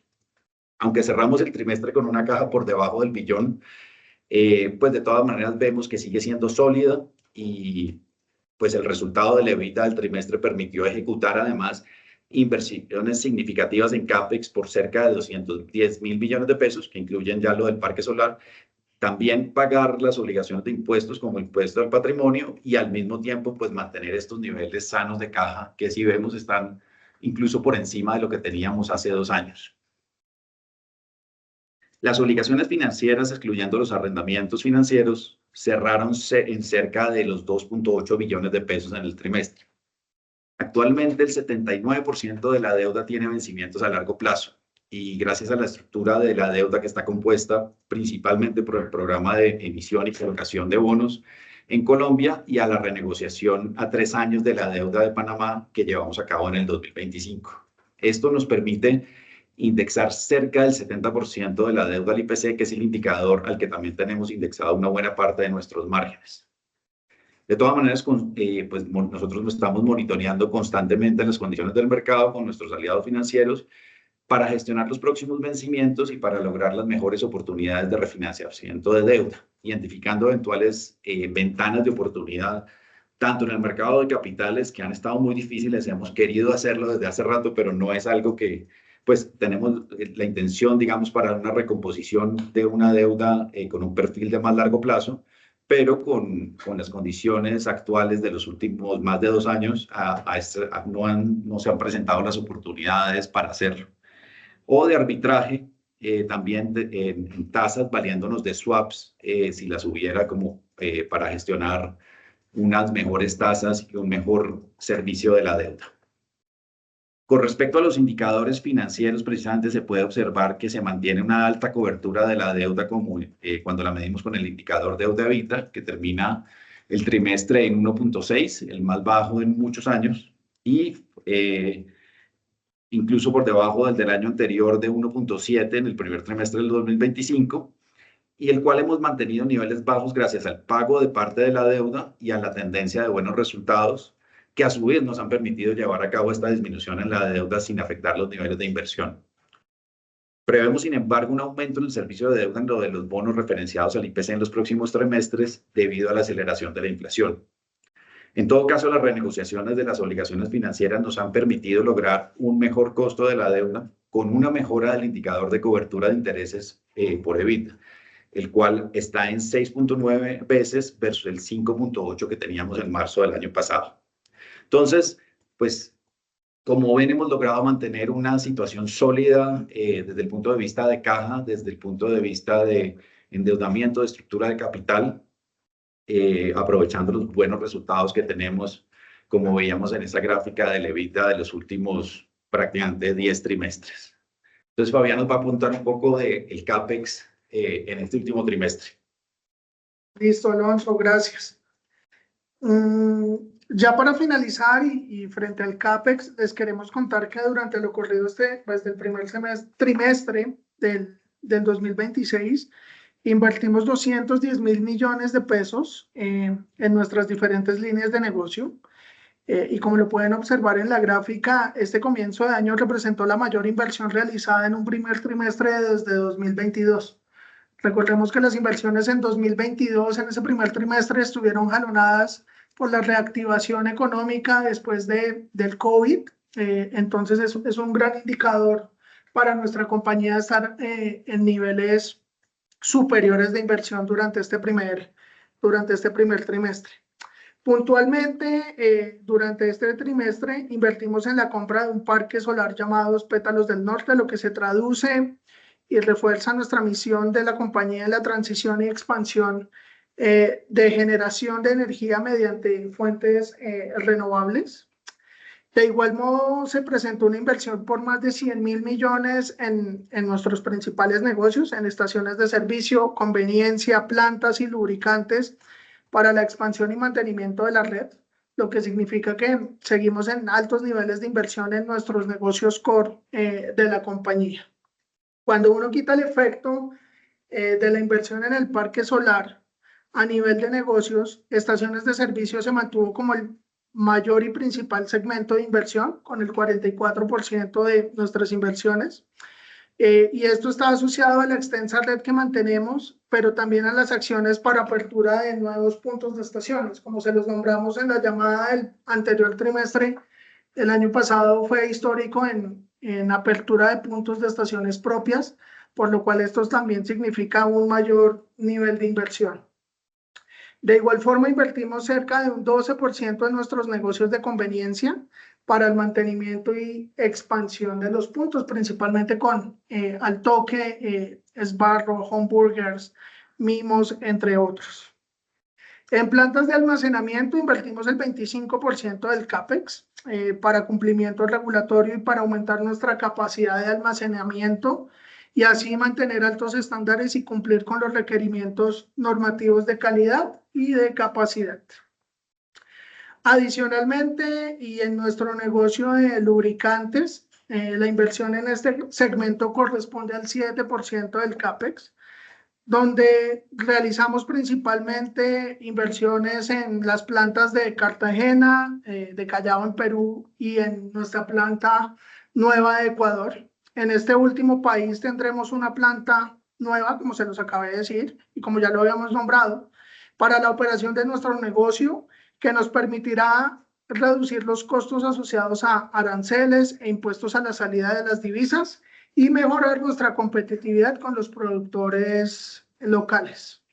Aunque cerramos el trimestre con una caja por debajo del billón, pues de todas maneras vemos que sigue siendo sólida, y pues el resultado del EBITDA del trimestre permitió ejecutar además inversiones significativas en CAPEX por cerca de 210.000 millones de pesos, que incluyen ya lo del parque solar, también pagar las obligaciones de impuestos como impuesto al patrimonio, y al mismo tiempo pues mantener estos niveles sanos de caja que, si vemos, están incluso por encima de lo que teníamos hace 2 años. Las obligaciones financieras, excluyendo los arrendamientos financieros, cerraron en cerca de los 2.8 billones de pesos en el trimestre. Actualmente el 79% de la deuda tiene vencimientos a largo plazo, y gracias a la estructura de la deuda, que está compuesta principalmente por el programa de emisión y colocación de bonos en Colombia, y a la renegociación a 3 años de la deuda de Panamá que llevamos a cabo en el 2025. Esto nos permite indexar cerca del 70% de la deuda al IPC, que es el indicador al que también tenemos indexado una buena parte de nuestros márgenes. De todas maneras, pues nosotros estamos monitoreando constantemente las condiciones del mercado con nuestros aliados financieros para gestionar los próximos vencimientos y para lograr las mejores oportunidades de refinanciamiento de deuda, identificando eventuales ventanas de oportunidad, tanto en el mercado de capitales, que han estado muy difíciles. Hemos querido hacerlo desde hace rato, pero no es algo que pues tenemos la intención, digamos, para una recomposición de una deuda con un perfil de más largo plazo, pero con las condiciones actuales de los últimos más de 2 años, no se han presentado las oportunidades para hacerlo. O de arbitraje, también en tasas, valiéndonos de swaps, si las hubiera, como para gestionar unas mejores tasas y un mejor servicio de la deuda. Con respecto a los indicadores financieros, precisamente se puede observar que se mantiene una alta cobertura de la deuda cuando la medimos con el indicador deuda-EBITDA, que termina el trimestre en 1.6, el más bajo en muchos años, y incluso por debajo del año anterior de 1.7 en el primer trimestre del 2025, y el cual hemos mantenido niveles bajos gracias al pago de parte de la deuda y a la tendencia de buenos resultados, que a su vez nos han permitido llevar a cabo esta disminución en la deuda sin afectar los niveles de inversión. Prevemos, sin embargo, un aumento en el servicio de deuda en lo de los bonos referenciados al IPC en los próximos trimestres debido a la aceleración de la inflación. En todo caso, las renegociaciones de las obligaciones financieras nos han permitido lograr un mejor costo de la deuda con una mejora del indicador de cobertura de intereses por EBITDA, el cual está en 6.9 veces versus el 5.8 que teníamos en marzo del año pasado. Entonces, pues, como ven, hemos logrado mantener una situación sólida desde el punto de vista de caja, desde el punto de vista de endeudamiento, de estructura de capital, aprovechando los buenos resultados que tenemos, como veíamos en esa gráfica del EBITDA de los últimos prácticamente 10 trimestres. Entonces, Fabián nos va a apuntar un poco del CAPEX en este último trimestre. Listo, Alonso, gracias. Ya para finalizar y frente al CAPEX, les queremos contar que durante lo corrido del primer trimestre del 2026, invertimos 210.000 millones de pesos en nuestras diferentes líneas de negocio. Y como lo pueden observar en la gráfica, este comienzo de año representó la mayor inversión realizada en un primer trimestre desde 2022. Recordemos que las inversiones en 2022, en ese primer trimestre, estuvieron jalonadas por la reactivación económica después del COVID. Entonces, es un gran indicador para nuestra compañía estar en niveles superiores de inversión durante este primer trimestre. Puntualmente, durante este trimestre, invertimos en la compra de un parque solar llamado Pétalos del Norte, lo que se traduce y refuerza nuestra misión de la compañía en la transición y expansión de generación de energía mediante fuentes renovables. De igual modo, se presentó una inversión por más de 100.000 millones en nuestros principales negocios, en estaciones de servicio, conveniencia, plantas y lubricantes para la expansión y mantenimiento de la red, lo que significa que seguimos en altos niveles de inversión en nuestros negocios core de la compañía. Cuando uno quita el efecto de la inversión en el parque solar, a nivel de negocios, estaciones de servicio se mantuvo como el mayor y principal segmento de inversión, con el 44% de nuestras inversiones. Y esto está asociado a la extensa red que mantenemos, pero también a las acciones para apertura de nuevos puntos de estaciones. Como se los nombramos en la llamada del anterior trimestre, el año pasado fue histórico en apertura de puntos de estaciones propias, por lo cual esto también significa un mayor nivel de inversión. De igual forma, invertimos cerca de un 12% en nuestros negocios de conveniencia para el mantenimiento y expansión de los puntos, principalmente con Al Toque, Sbarro, Homeburgers, Mimos, entre otros. En plantas de almacenamiento invertimos el 25% del CAPEX para cumplimiento regulatorio y para aumentar nuestra capacidad de almacenamiento y así mantener altos estándares y cumplir con los requerimientos normativos de calidad y de capacidad. Adicionalmente, y en nuestro negocio de lubricantes, la inversión en este segmento corresponde al 7% del CAPEX, donde realizamos principalmente inversiones en las plantas de Cartagena, de Callao en Perú y en nuestra planta nueva de Ecuador. En este último país tendremos una planta nueva, como se los acabé de decir, y como ya lo habíamos nombrado, para la operación de nuestro negocio, que nos permitirá reducir los costos asociados a aranceles e impuestos a la salida de las divisas y mejorar nuestra competitividad con los productores locales.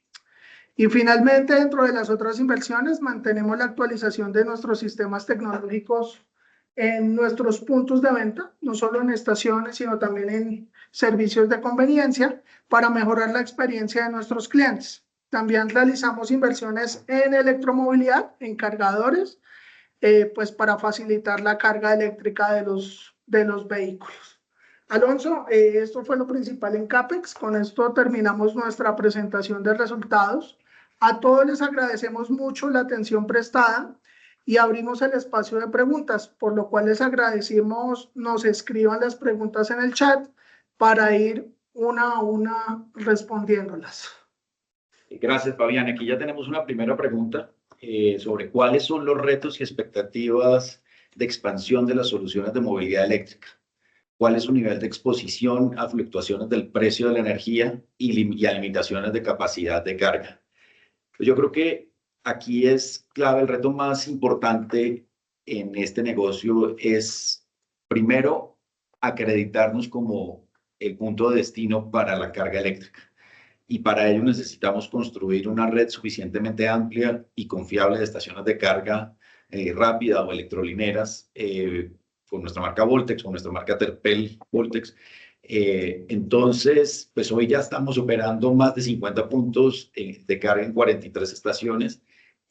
Y finalmente, dentro de las otras inversiones, mantenemos la actualización de nuestros sistemas tecnológicos en nuestros puntos de venta, no solo en estaciones, sino también en servicios de conveniencia, para mejorar la experiencia de nuestros clientes. También realizamos inversiones en electromovilidad, en cargadores, pues para facilitar la carga eléctrica de los vehículos. Alonso, esto fue lo principal en CAPEX. Con esto terminamos nuestra presentación de resultados. A todos les agradecemos mucho la atención prestada y abrimos el espacio de preguntas, por lo cual les agradecemos nos escriban las preguntas en el chat para ir una a una respondiéndolas. Gracias, Fabián. Aquí ya tenemos una primera pregunta sobre cuáles son los retos y expectativas de expansión de las soluciones de movilidad eléctrica. ¿Cuál es su nivel de exposición a fluctuaciones del precio de la energía y a limitaciones de capacidad de carga? Pues yo creo que aquí es clave, el reto más importante en este negocio es, primero, acreditarnos como el punto de destino para la carga eléctrica. Y para ello necesitamos construir una red suficientemente amplia y confiable de estaciones de carga rápida o electrolineras con nuestra marca Voltex, con nuestra marca Terpel Voltex. Entonces, pues hoy ya estamos operando más de 50 puntos de carga en 43 estaciones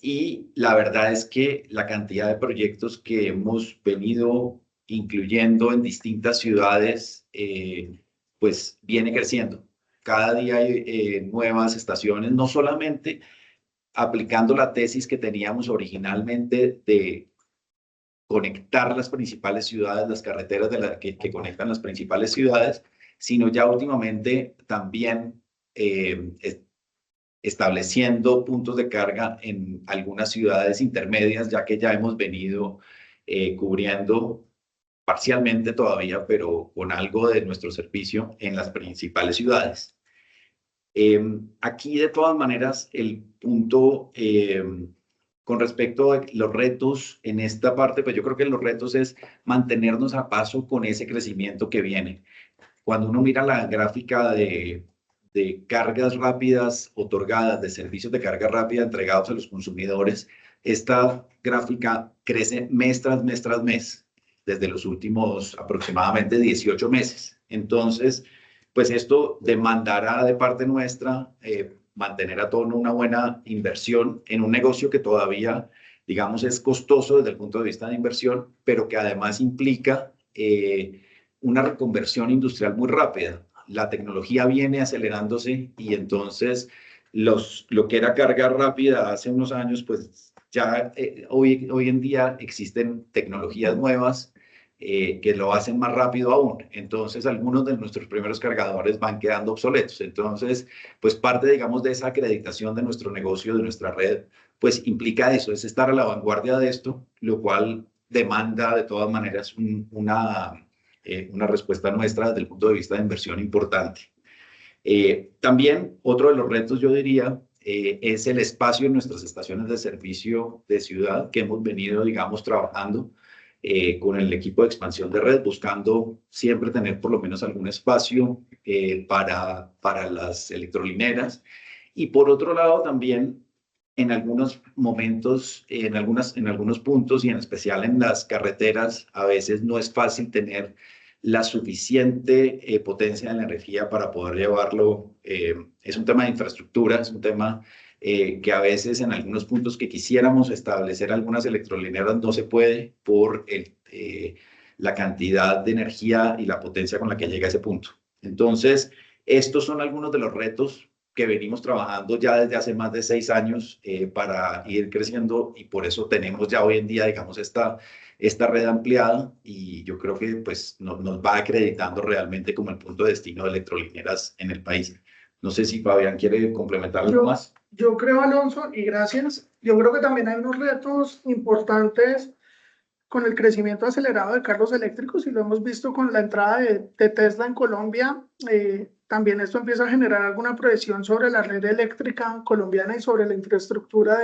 y la verdad es que la cantidad de proyectos que hemos venido incluyendo en distintas ciudades pues viene creciendo. Cada día hay nuevas estaciones, no solamente aplicando la tesis que teníamos originalmente de conectar las principales ciudades, las carreteras que conectan las principales ciudades, sino ya últimamente también estableciendo puntos de carga en algunas ciudades intermedias, ya que ya hemos venido cubriendo parcialmente todavía, pero con algo de nuestro servicio en las principales ciudades. Aquí, de todas maneras, el punto con respecto a los retos en esta parte, pues yo creo que los retos es mantenernos a paso con ese crecimiento que viene. Cuando uno mira la gráfica de cargas rápidas otorgadas, de servicios de carga rápida entregados a los consumidores, esta gráfica crece mes tras mes tras mes, desde los últimos aproximadamente 18 meses. Entonces, pues esto demandará de parte nuestra mantener a tono una buena inversión en un negocio que todavía, digamos, es costoso desde el punto de vista de inversión, pero que además implica una reconversión industrial muy rápida. La tecnología viene acelerándose y entonces lo que era carga rápida hace unos años, pues ya hoy en día existen tecnologías nuevas que lo hacen más rápido aún. Entonces, algunos de nuestros primeros cargadores van quedando obsoletos. Entonces, pues parte, digamos, de esa acreditación de nuestro negocio, de nuestra red, pues implica eso, es estar a la vanguardia de esto, lo cual demanda de todas maneras una respuesta nuestra desde el punto de vista de inversión importante. También otro de los retos, yo diría, es el espacio en nuestras estaciones de servicio de ciudad que hemos venido, digamos, trabajando con el equipo de expansión de red, buscando siempre tener por lo menos algún espacio para las electrolineras. Y por otro lado también en algunos momentos, en algunos puntos y en especial en las carreteras, a veces no es fácil tener la suficiente potencia de la energía para poder llevarlo. Es un tema de infraestructura, es un tema que a veces en algunos puntos que quisiéramos establecer algunas electrolineras no se puede por la cantidad de energía y la potencia con la que llega a ese punto. Entonces, estos son algunos de los retos que venimos trabajando ya desde hace más de 6 años para ir creciendo y por eso tenemos ya hoy en día, digamos, esta red ampliada y yo creo que pues nos va acreditando realmente como el punto de destino de electrolineras en el país. No sé si Fabián quiere complementar algo más. Yo creo, Alonso, y gracias. Yo creo que también hay unos retos importantes con el crecimiento acelerado de carros eléctricos y lo hemos visto con la entrada de Tesla en Colombia. También esto empieza a generar alguna presión sobre la red eléctrica colombiana y sobre la infraestructura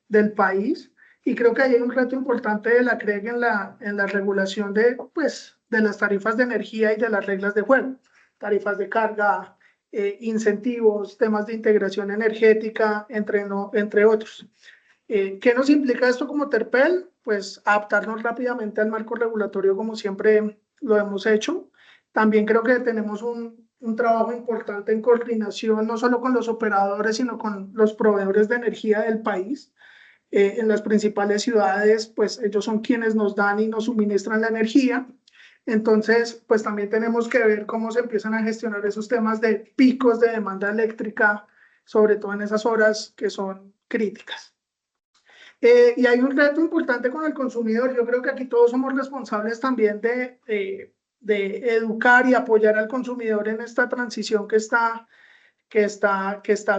del país. Y creo que hay un reto importante de la CREG en la regulación de las tarifas de energía y de las reglas de juego, tarifas de carga, incentivos, temas de integración energética, entre otros. ¿Qué nos implica esto como Terpel? Pues adaptarnos rápidamente al marco regulatorio como siempre lo hemos hecho. También creo que tenemos un trabajo importante en coordinación no solo con los operadores, sino con los proveedores de energía del país. En las principales ciudades, pues ellos son quienes nos dan y nos suministran la energía. Entonces, pues también tenemos que ver cómo se empiezan a gestionar esos temas de picos de demanda eléctrica, sobre todo en esas horas que son críticas. Y hay un reto importante con el consumidor. Yo creo que aquí todos somos responsables también de educar y apoyar al consumidor en esta transición que está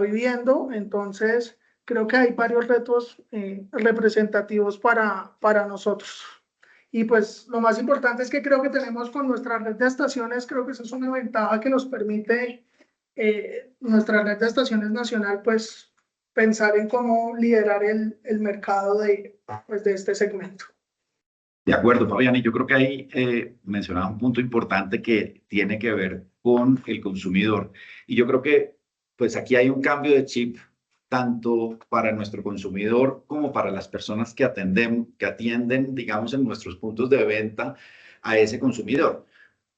viviendo. Entonces, creo que hay varios retos representativos para nosotros. Y pues lo más importante es que creo que tenemos con nuestra red de estaciones, creo que esa es una ventaja que nos permite nuestra red de estaciones nacional, pues pensar en cómo liderar el mercado pues, de este segmento. De acuerdo, Fabián, y yo creo que ahí mencionaba un punto importante que tiene que ver con el consumidor. Y yo creo que pues aquí hay un cambio de chip tanto para nuestro consumidor como para las personas que atienden, digamos, en nuestros puntos de venta a ese consumidor.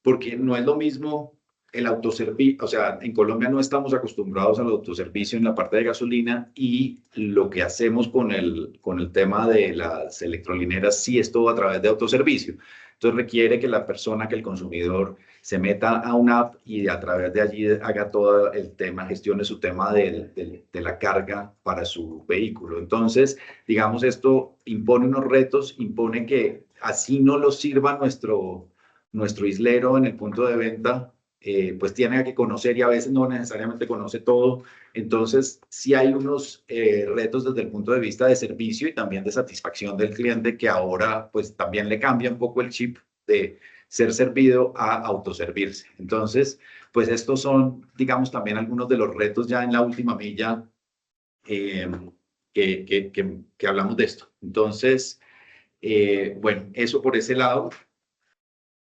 Porque no es lo mismo el autoservicio, o sea, en Colombia no estamos acostumbrados al autoservicio en la parte de gasolina y lo que hacemos con el tema de las electrolineras sí es todo a través de autoservicio. Entonces requiere que la persona, que el consumidor se meta a una app y a través de allí haga todo el tema, gestione su tema de la carga para su vehículo. Entonces, digamos, esto impone unos retos, impone que así no lo sirva nuestro islero en el punto de venta, pues tiene que conocer y a veces no necesariamente conoce todo. Entonces, sí hay unos retos desde el punto de vista de servicio y también de satisfacción del cliente que ahora pues también le cambia un poco el chip de ser servido a autoservirse. Entonces, pues estos son, digamos, también algunos de los retos ya en la última milla que hablamos de esto. Entonces, bueno, eso por ese lado.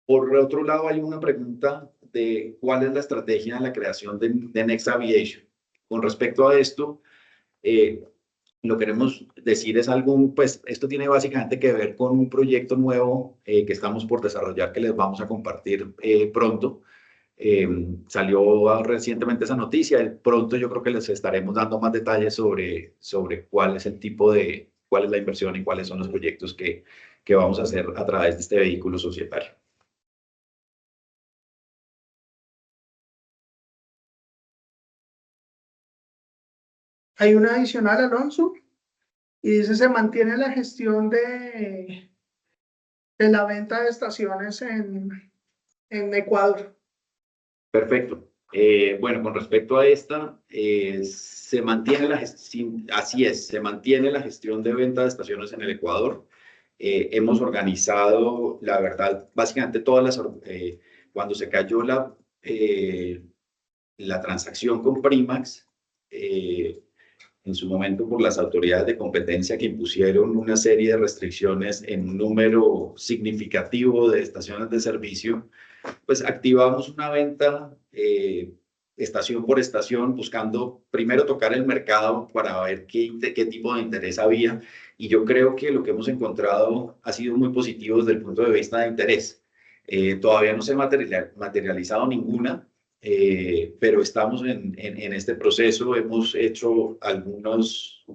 Por otro lado, hay una pregunta de cuál es la estrategia de la creación de Next Aviation. Con respecto a esto, lo queremos decir es algo, pues esto tiene básicamente que ver con un proyecto nuevo que estamos por desarrollar, que les vamos a compartir pronto. Salió recientemente esa noticia, pronto yo creo que les estaremos dando más detalles sobre cuál es el tipo cuál es la inversión y cuáles son los proyectos que vamos a hacer a través de este vehículo societario. Hay una adicional, Alonso, y dice, se mantiene la gestión de la venta de estaciones en Ecuador. Perfecto. Bueno, con respecto a esta, se mantiene la gestión, así es, se mantiene la gestión de venta de estaciones en el Ecuador. Hemos organizado, la verdad, básicamente cuando se cayó la transacción con Primax, en su momento por las autoridades de competencia que impusieron una serie de restricciones en un número significativo de estaciones de servicio, pues activamos una venta estación por estación, buscando primero tocar el mercado para ver qué tipo de interés había. Y yo creo que lo que hemos encontrado ha sido muy positivo desde el punto de vista de interés. Todavía no se ha materializado ninguna, pero estamos en este proceso. Hemos hecho algunas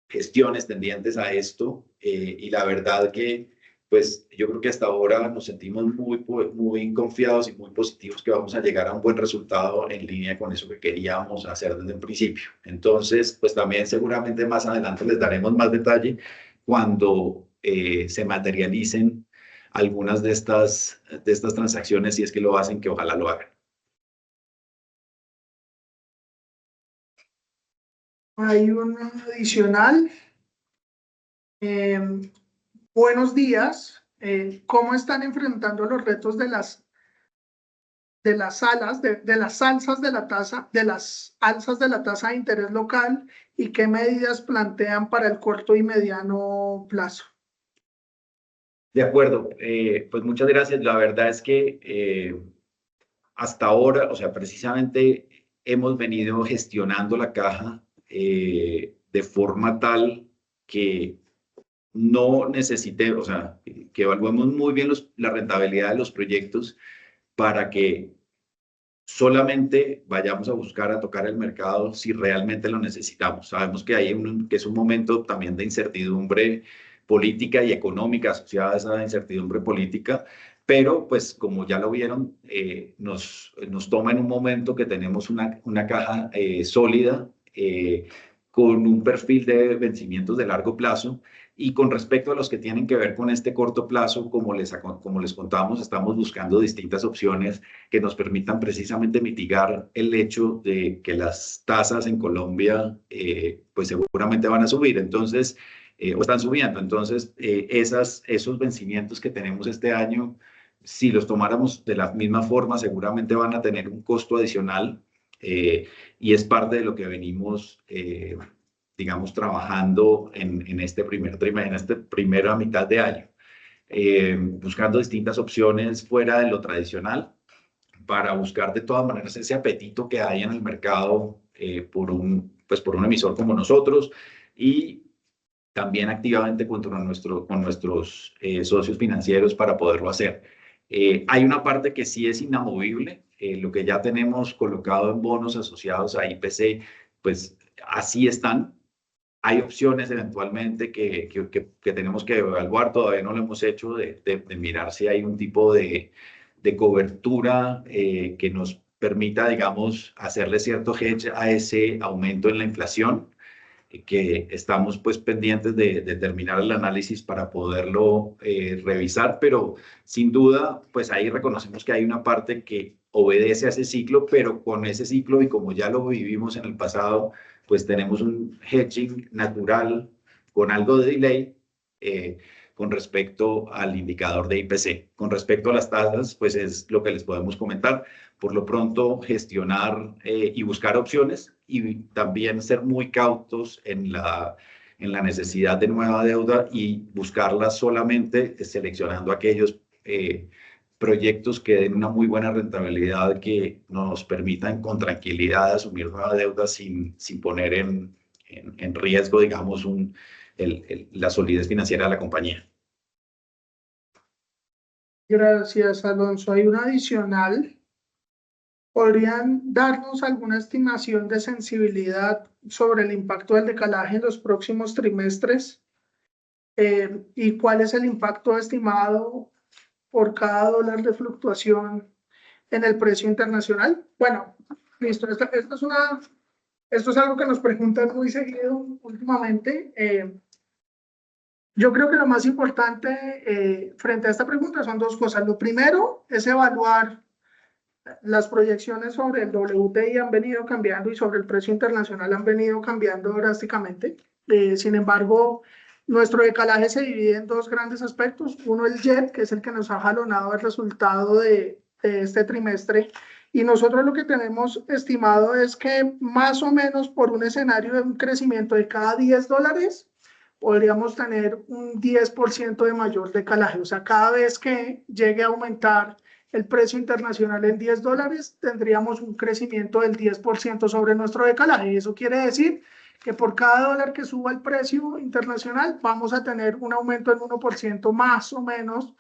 gestiones tendientes a esto y la verdad que pues yo creo que hasta ahora nos sentimos muy confiados y muy positivos que vamos a llegar a un buen resultado en línea con eso que queríamos hacer desde el principio. Entonces, pues también seguramente más adelante les daremos más detalle cuando se materialicen algunas de estas transacciones, si es que lo hacen, que ojalá lo hagan. Hay una adicional. Buenos días. ¿Cómo están enfrentando los retos de las alzas de la tasa, de las alzas de la tasa de interés local y qué medidas plantean para el corto y mediano plazo? De acuerdo, pues muchas gracias. La verdad es que hasta ahora, o sea, precisamente hemos venido gestionando la caja de forma tal que no necesite, o sea, que evaluemos muy bien la rentabilidad de los proyectos para que solamente vayamos a buscar a tocar el mercado si realmente lo necesitamos. Sabemos que que es un momento también de incertidumbre política y económica asociada a esa incertidumbre política, pero pues como ya lo vieron, nos toma en un momento que tenemos una caja sólida, con un perfil de vencimientos de largo plazo. Y con respecto a los que tienen que ver con este corto plazo, como les contamos, estamos buscando distintas opciones que nos permitan precisamente mitigar el hecho de que las tasas en Colombia pues seguramente van a subir, entonces, o están subiendo. Entonces, esos vencimientos que tenemos este año, si los tomáramos de la misma forma, seguramente van a tener un costo adicional, y es parte de lo que venimos digamos, trabajando en este primer trimestre, en esta primera mitad de año, buscando distintas opciones fuera de lo tradicional para buscar de todas maneras ese apetito que hay en el mercado por un emisor como nosotros, y también activamente con nuestros socios financieros para poderlo hacer. Hay una parte que sí es inamovible, lo que ya tenemos colocado en bonos asociados a IPC, pues así están. Hay opciones eventualmente que tenemos que evaluar, todavía no lo hemos hecho, de mirar si hay un tipo de cobertura que nos permita, digamos, hacerle cierto hedge a ese aumento en la inflación, que estamos pues pendientes de terminar el análisis para poderlo revisar, pero sin duda, pues ahí reconocemos que hay una parte que obedece a ese ciclo, pero con ese ciclo, y como ya lo vivimos en el pasado, pues tenemos un hedging natural con algo de delay con respecto al indicador de IPC. Con respecto a las tasas, pues es lo que les podemos comentar. Por lo pronto, gestionar y buscar opciones, y también ser muy cautos en la necesidad de nueva deuda, y buscarla solamente seleccionando aquellos proyectos que den una muy buena rentabilidad, que nos permitan con tranquilidad asumir nueva deuda sin poner en riesgo, digamos, la solidez financiera de la compañía. Gracias, Alonso. Hay una adicional. ¿Podrían darnos alguna estimación de sensibilidad sobre el impacto del decalaje en los próximos trimestres? ¿Y cuál es el impacto estimado por cada dólar de fluctuación en el precio internacional? Bueno, listo. Esto es algo que nos preguntan muy seguido últimamente. Yo creo que lo más importante frente a esta pregunta son dos cosas. Lo primero es evaluar las proyecciones sobre el WTI han venido cambiando, y sobre el precio internacional han venido cambiando drásticamente. Sin embargo, nuestro decalaje se divide en dos grandes aspectos. Uno, el JET, que es el que nos ha jalonado el resultado de este trimestre. Y nosotros lo que tenemos estimado es que más o menos por un escenario de un crecimiento de cada $10, podríamos tener un 10% de mayor decalaje. O sea, cada vez que llegue a aumentar el precio internacional en $10, tendríamos un crecimiento del 10% sobre nuestro decalaje. Y eso quiere decir que por cada dólar que suba el precio internacional, vamos a tener un aumento en 1% más o menos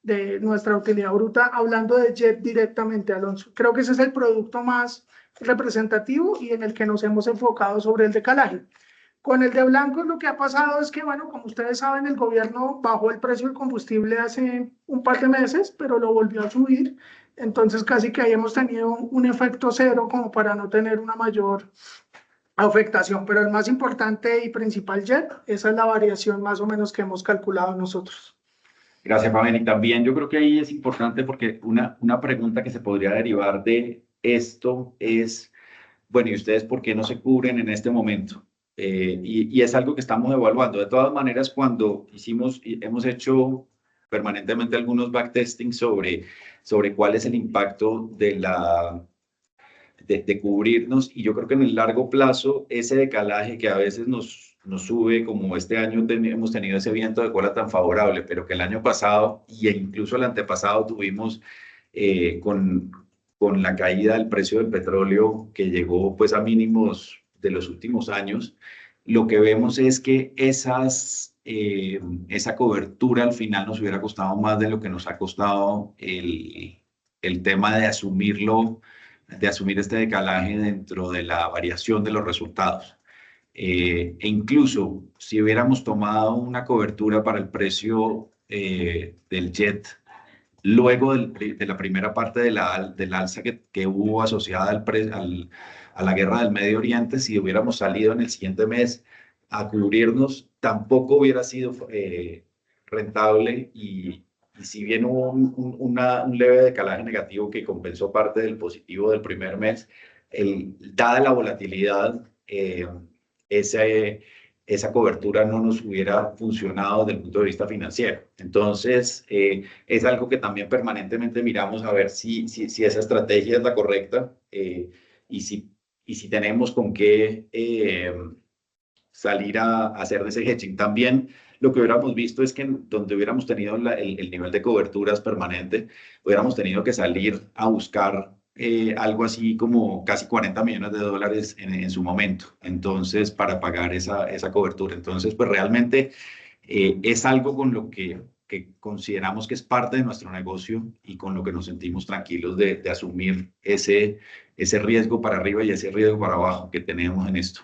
de nuestra utilidad bruta, hablando de JET directamente, Alonso. Creo que ese es el producto más representativo y en el que nos hemos enfocado sobre el decalaje. Con el de blancos lo que ha pasado es que, bueno, como ustedes saben, el gobierno bajó el precio del combustible hace un par de meses, pero lo volvió a subir. Entonces casi que ahí hemos tenido un efecto cero como para no tener una mayor afectación. Pero el más importante y principal, JET, esa es la variación más o menos que hemos calculado nosotros. Gracias, Fabián. Y también yo creo que ahí es importante, porque una pregunta que se podría derivar de esto es, bueno, ¿y ustedes por qué no se cubren en este momento? Y es algo que estamos evaluando. De todas maneras, cuando hemos hecho permanentemente algunos backtesting sobre cuál es el impacto de cubrirnos, y yo creo que en el largo plazo ese decalaje que a veces nos sube, como este año hemos tenido ese viento de cola tan favorable, pero que el año pasado e incluso el antepasado tuvimos con la caída del precio del petróleo, que llegó pues a mínimos de los últimos años, lo que vemos es que esa cobertura al final nos hubiera costado más de lo que nos ha costado el tema de asumir este decalaje dentro de la variación de los resultados. E incluso si hubiéramos tomado una cobertura para el precio del JET, luego de la primera parte del alza que hubo asociada a la guerra del Medio Oriente, si hubiéramos salido en el siguiente mes a cubrirnos, tampoco hubiera sido rentable y si bien hubo un leve decalaje negativo que compensó parte del positivo del primer mes, dada la volatilidad, esa cobertura no nos hubiera funcionado desde el punto de vista financiero. Entonces, es algo que también permanentemente miramos a ver si esa estrategia es la correcta y si tenemos con qué salir a hacer ese hedging. También lo que hubiéramos visto es que donde hubiéramos tenido el nivel de coberturas permanente, hubiéramos tenido que salir a buscar algo así como casi 40 millones de dólares en su momento, entonces, para pagar esa cobertura. Entonces, pues realmente es algo con lo que consideramos que es parte de nuestro negocio y con lo que nos sentimos tranquilos de asumir ese riesgo para arriba y ese riesgo para abajo que tenemos en esto.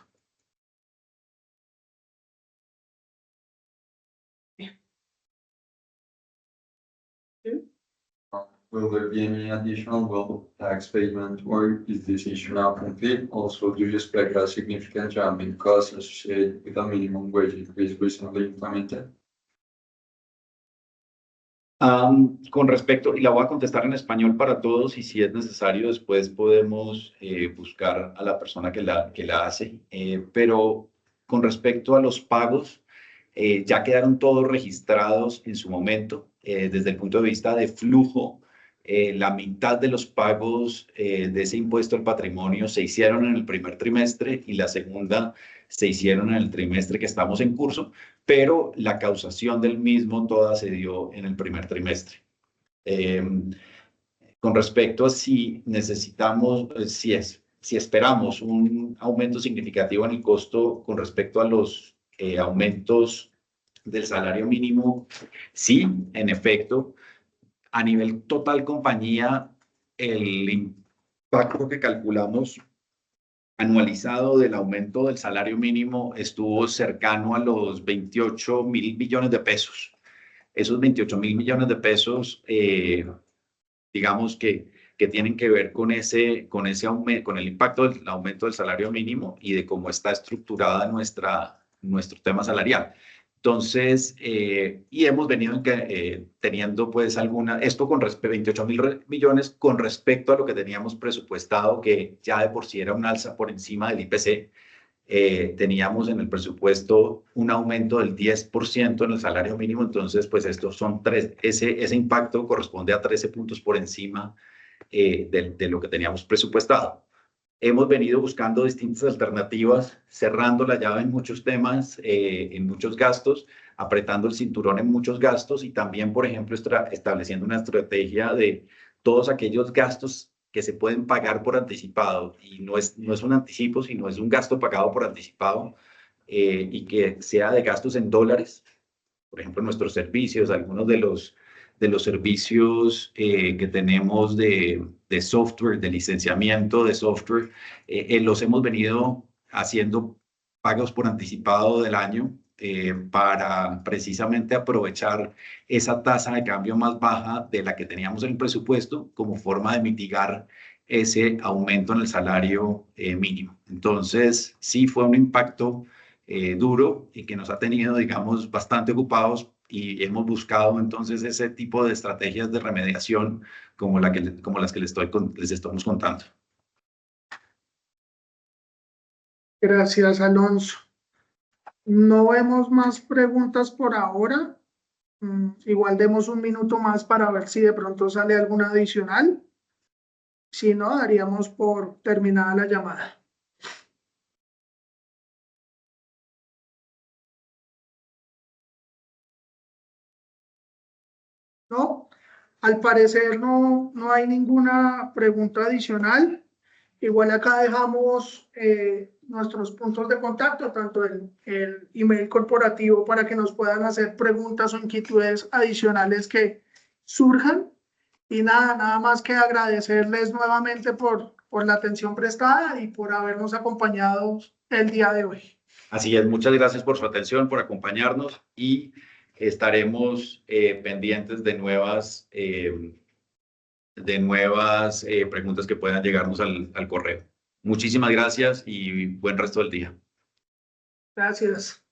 Will there be any additional wealth tax payment, or is this issue now complete? Also, do you expect a significant jump in costs associated with a minimum wage increase recently implemented? Con respecto, y la voy a contestar en español para todos, y si es necesario, después podemos buscar a la persona que la hace. Pero con respecto a los pagos, ya quedaron todos registrados en su momento. Desde el punto de vista de flujo, la mitad de los pagos de ese impuesto al patrimonio se hicieron en el primer trimestre y la segunda se hicieron en el trimestre que estamos en curso, pero la causación del mismo toda se dio en el primer trimestre. Con respecto a si necesitamos, si esperamos un aumento significativo en el costo con respecto a los aumentos del salario mínimo, sí, en efecto. A nivel total compañía, el impacto que calculamos anualizado del aumento del salario mínimo estuvo cercano a los 28.000 millones de pesos. Esos 28.000 millones de pesos, digamos que tienen que ver con ese aumento, con el impacto del aumento del salario mínimo y de cómo está estructurada nuestro tema salarial. Entonces, y hemos venido teniendo pues esto con respecto a 28.000 millones con respecto a lo que teníamos presupuestado, que ya de por sí era un alza por encima del IPC. Teníamos en el presupuesto un aumento del 10% en el salario mínimo, entonces pues estos son ese impacto corresponde a 13 puntos por encima de lo que teníamos presupuestado. Hemos venido buscando distintas alternativas, cerrando la llave en muchos temas, en muchos gastos, apretando el cinturón en muchos gastos y también, por ejemplo, estableciendo una estrategia de todos aquellos gastos que se pueden pagar por anticipado. Y no es un anticipo, sino es un gasto pagado por anticipado y que sea de gastos en dólares. Por ejemplo, nuestros servicios, algunos de los servicios que tenemos de software, de licenciamiento de software, los hemos venido haciendo pagos por anticipado del año para precisamente aprovechar esa tasa de cambio más baja de la que teníamos en el presupuesto como forma de mitigar ese aumento en el salario mínimo. Entonces, sí fue un impacto duro y que nos ha tenido, digamos, bastante ocupados y hemos buscado entonces ese tipo de estrategias de remediación como las que les estamos contando. Gracias, Alonso. No vemos más preguntas por ahora. Igual demos un minuto más para ver si de pronto sale alguna adicional. Si no, daríamos por terminada la llamada. No, al parecer no hay ninguna pregunta adicional. Igual acá dejamos nuestros puntos de contacto, tanto el email corporativo para que nos puedan hacer preguntas o inquietudes adicionales que surjan. Y nada más que agradecerles nuevamente por la atención prestada y por habernos acompañado el día de hoy. Así es, muchas gracias por su atención, por acompañarnos y estaremos pendientes de nuevas preguntas que puedan llegarnos al correo. Muchísimas gracias y buen resto del día. Gracias.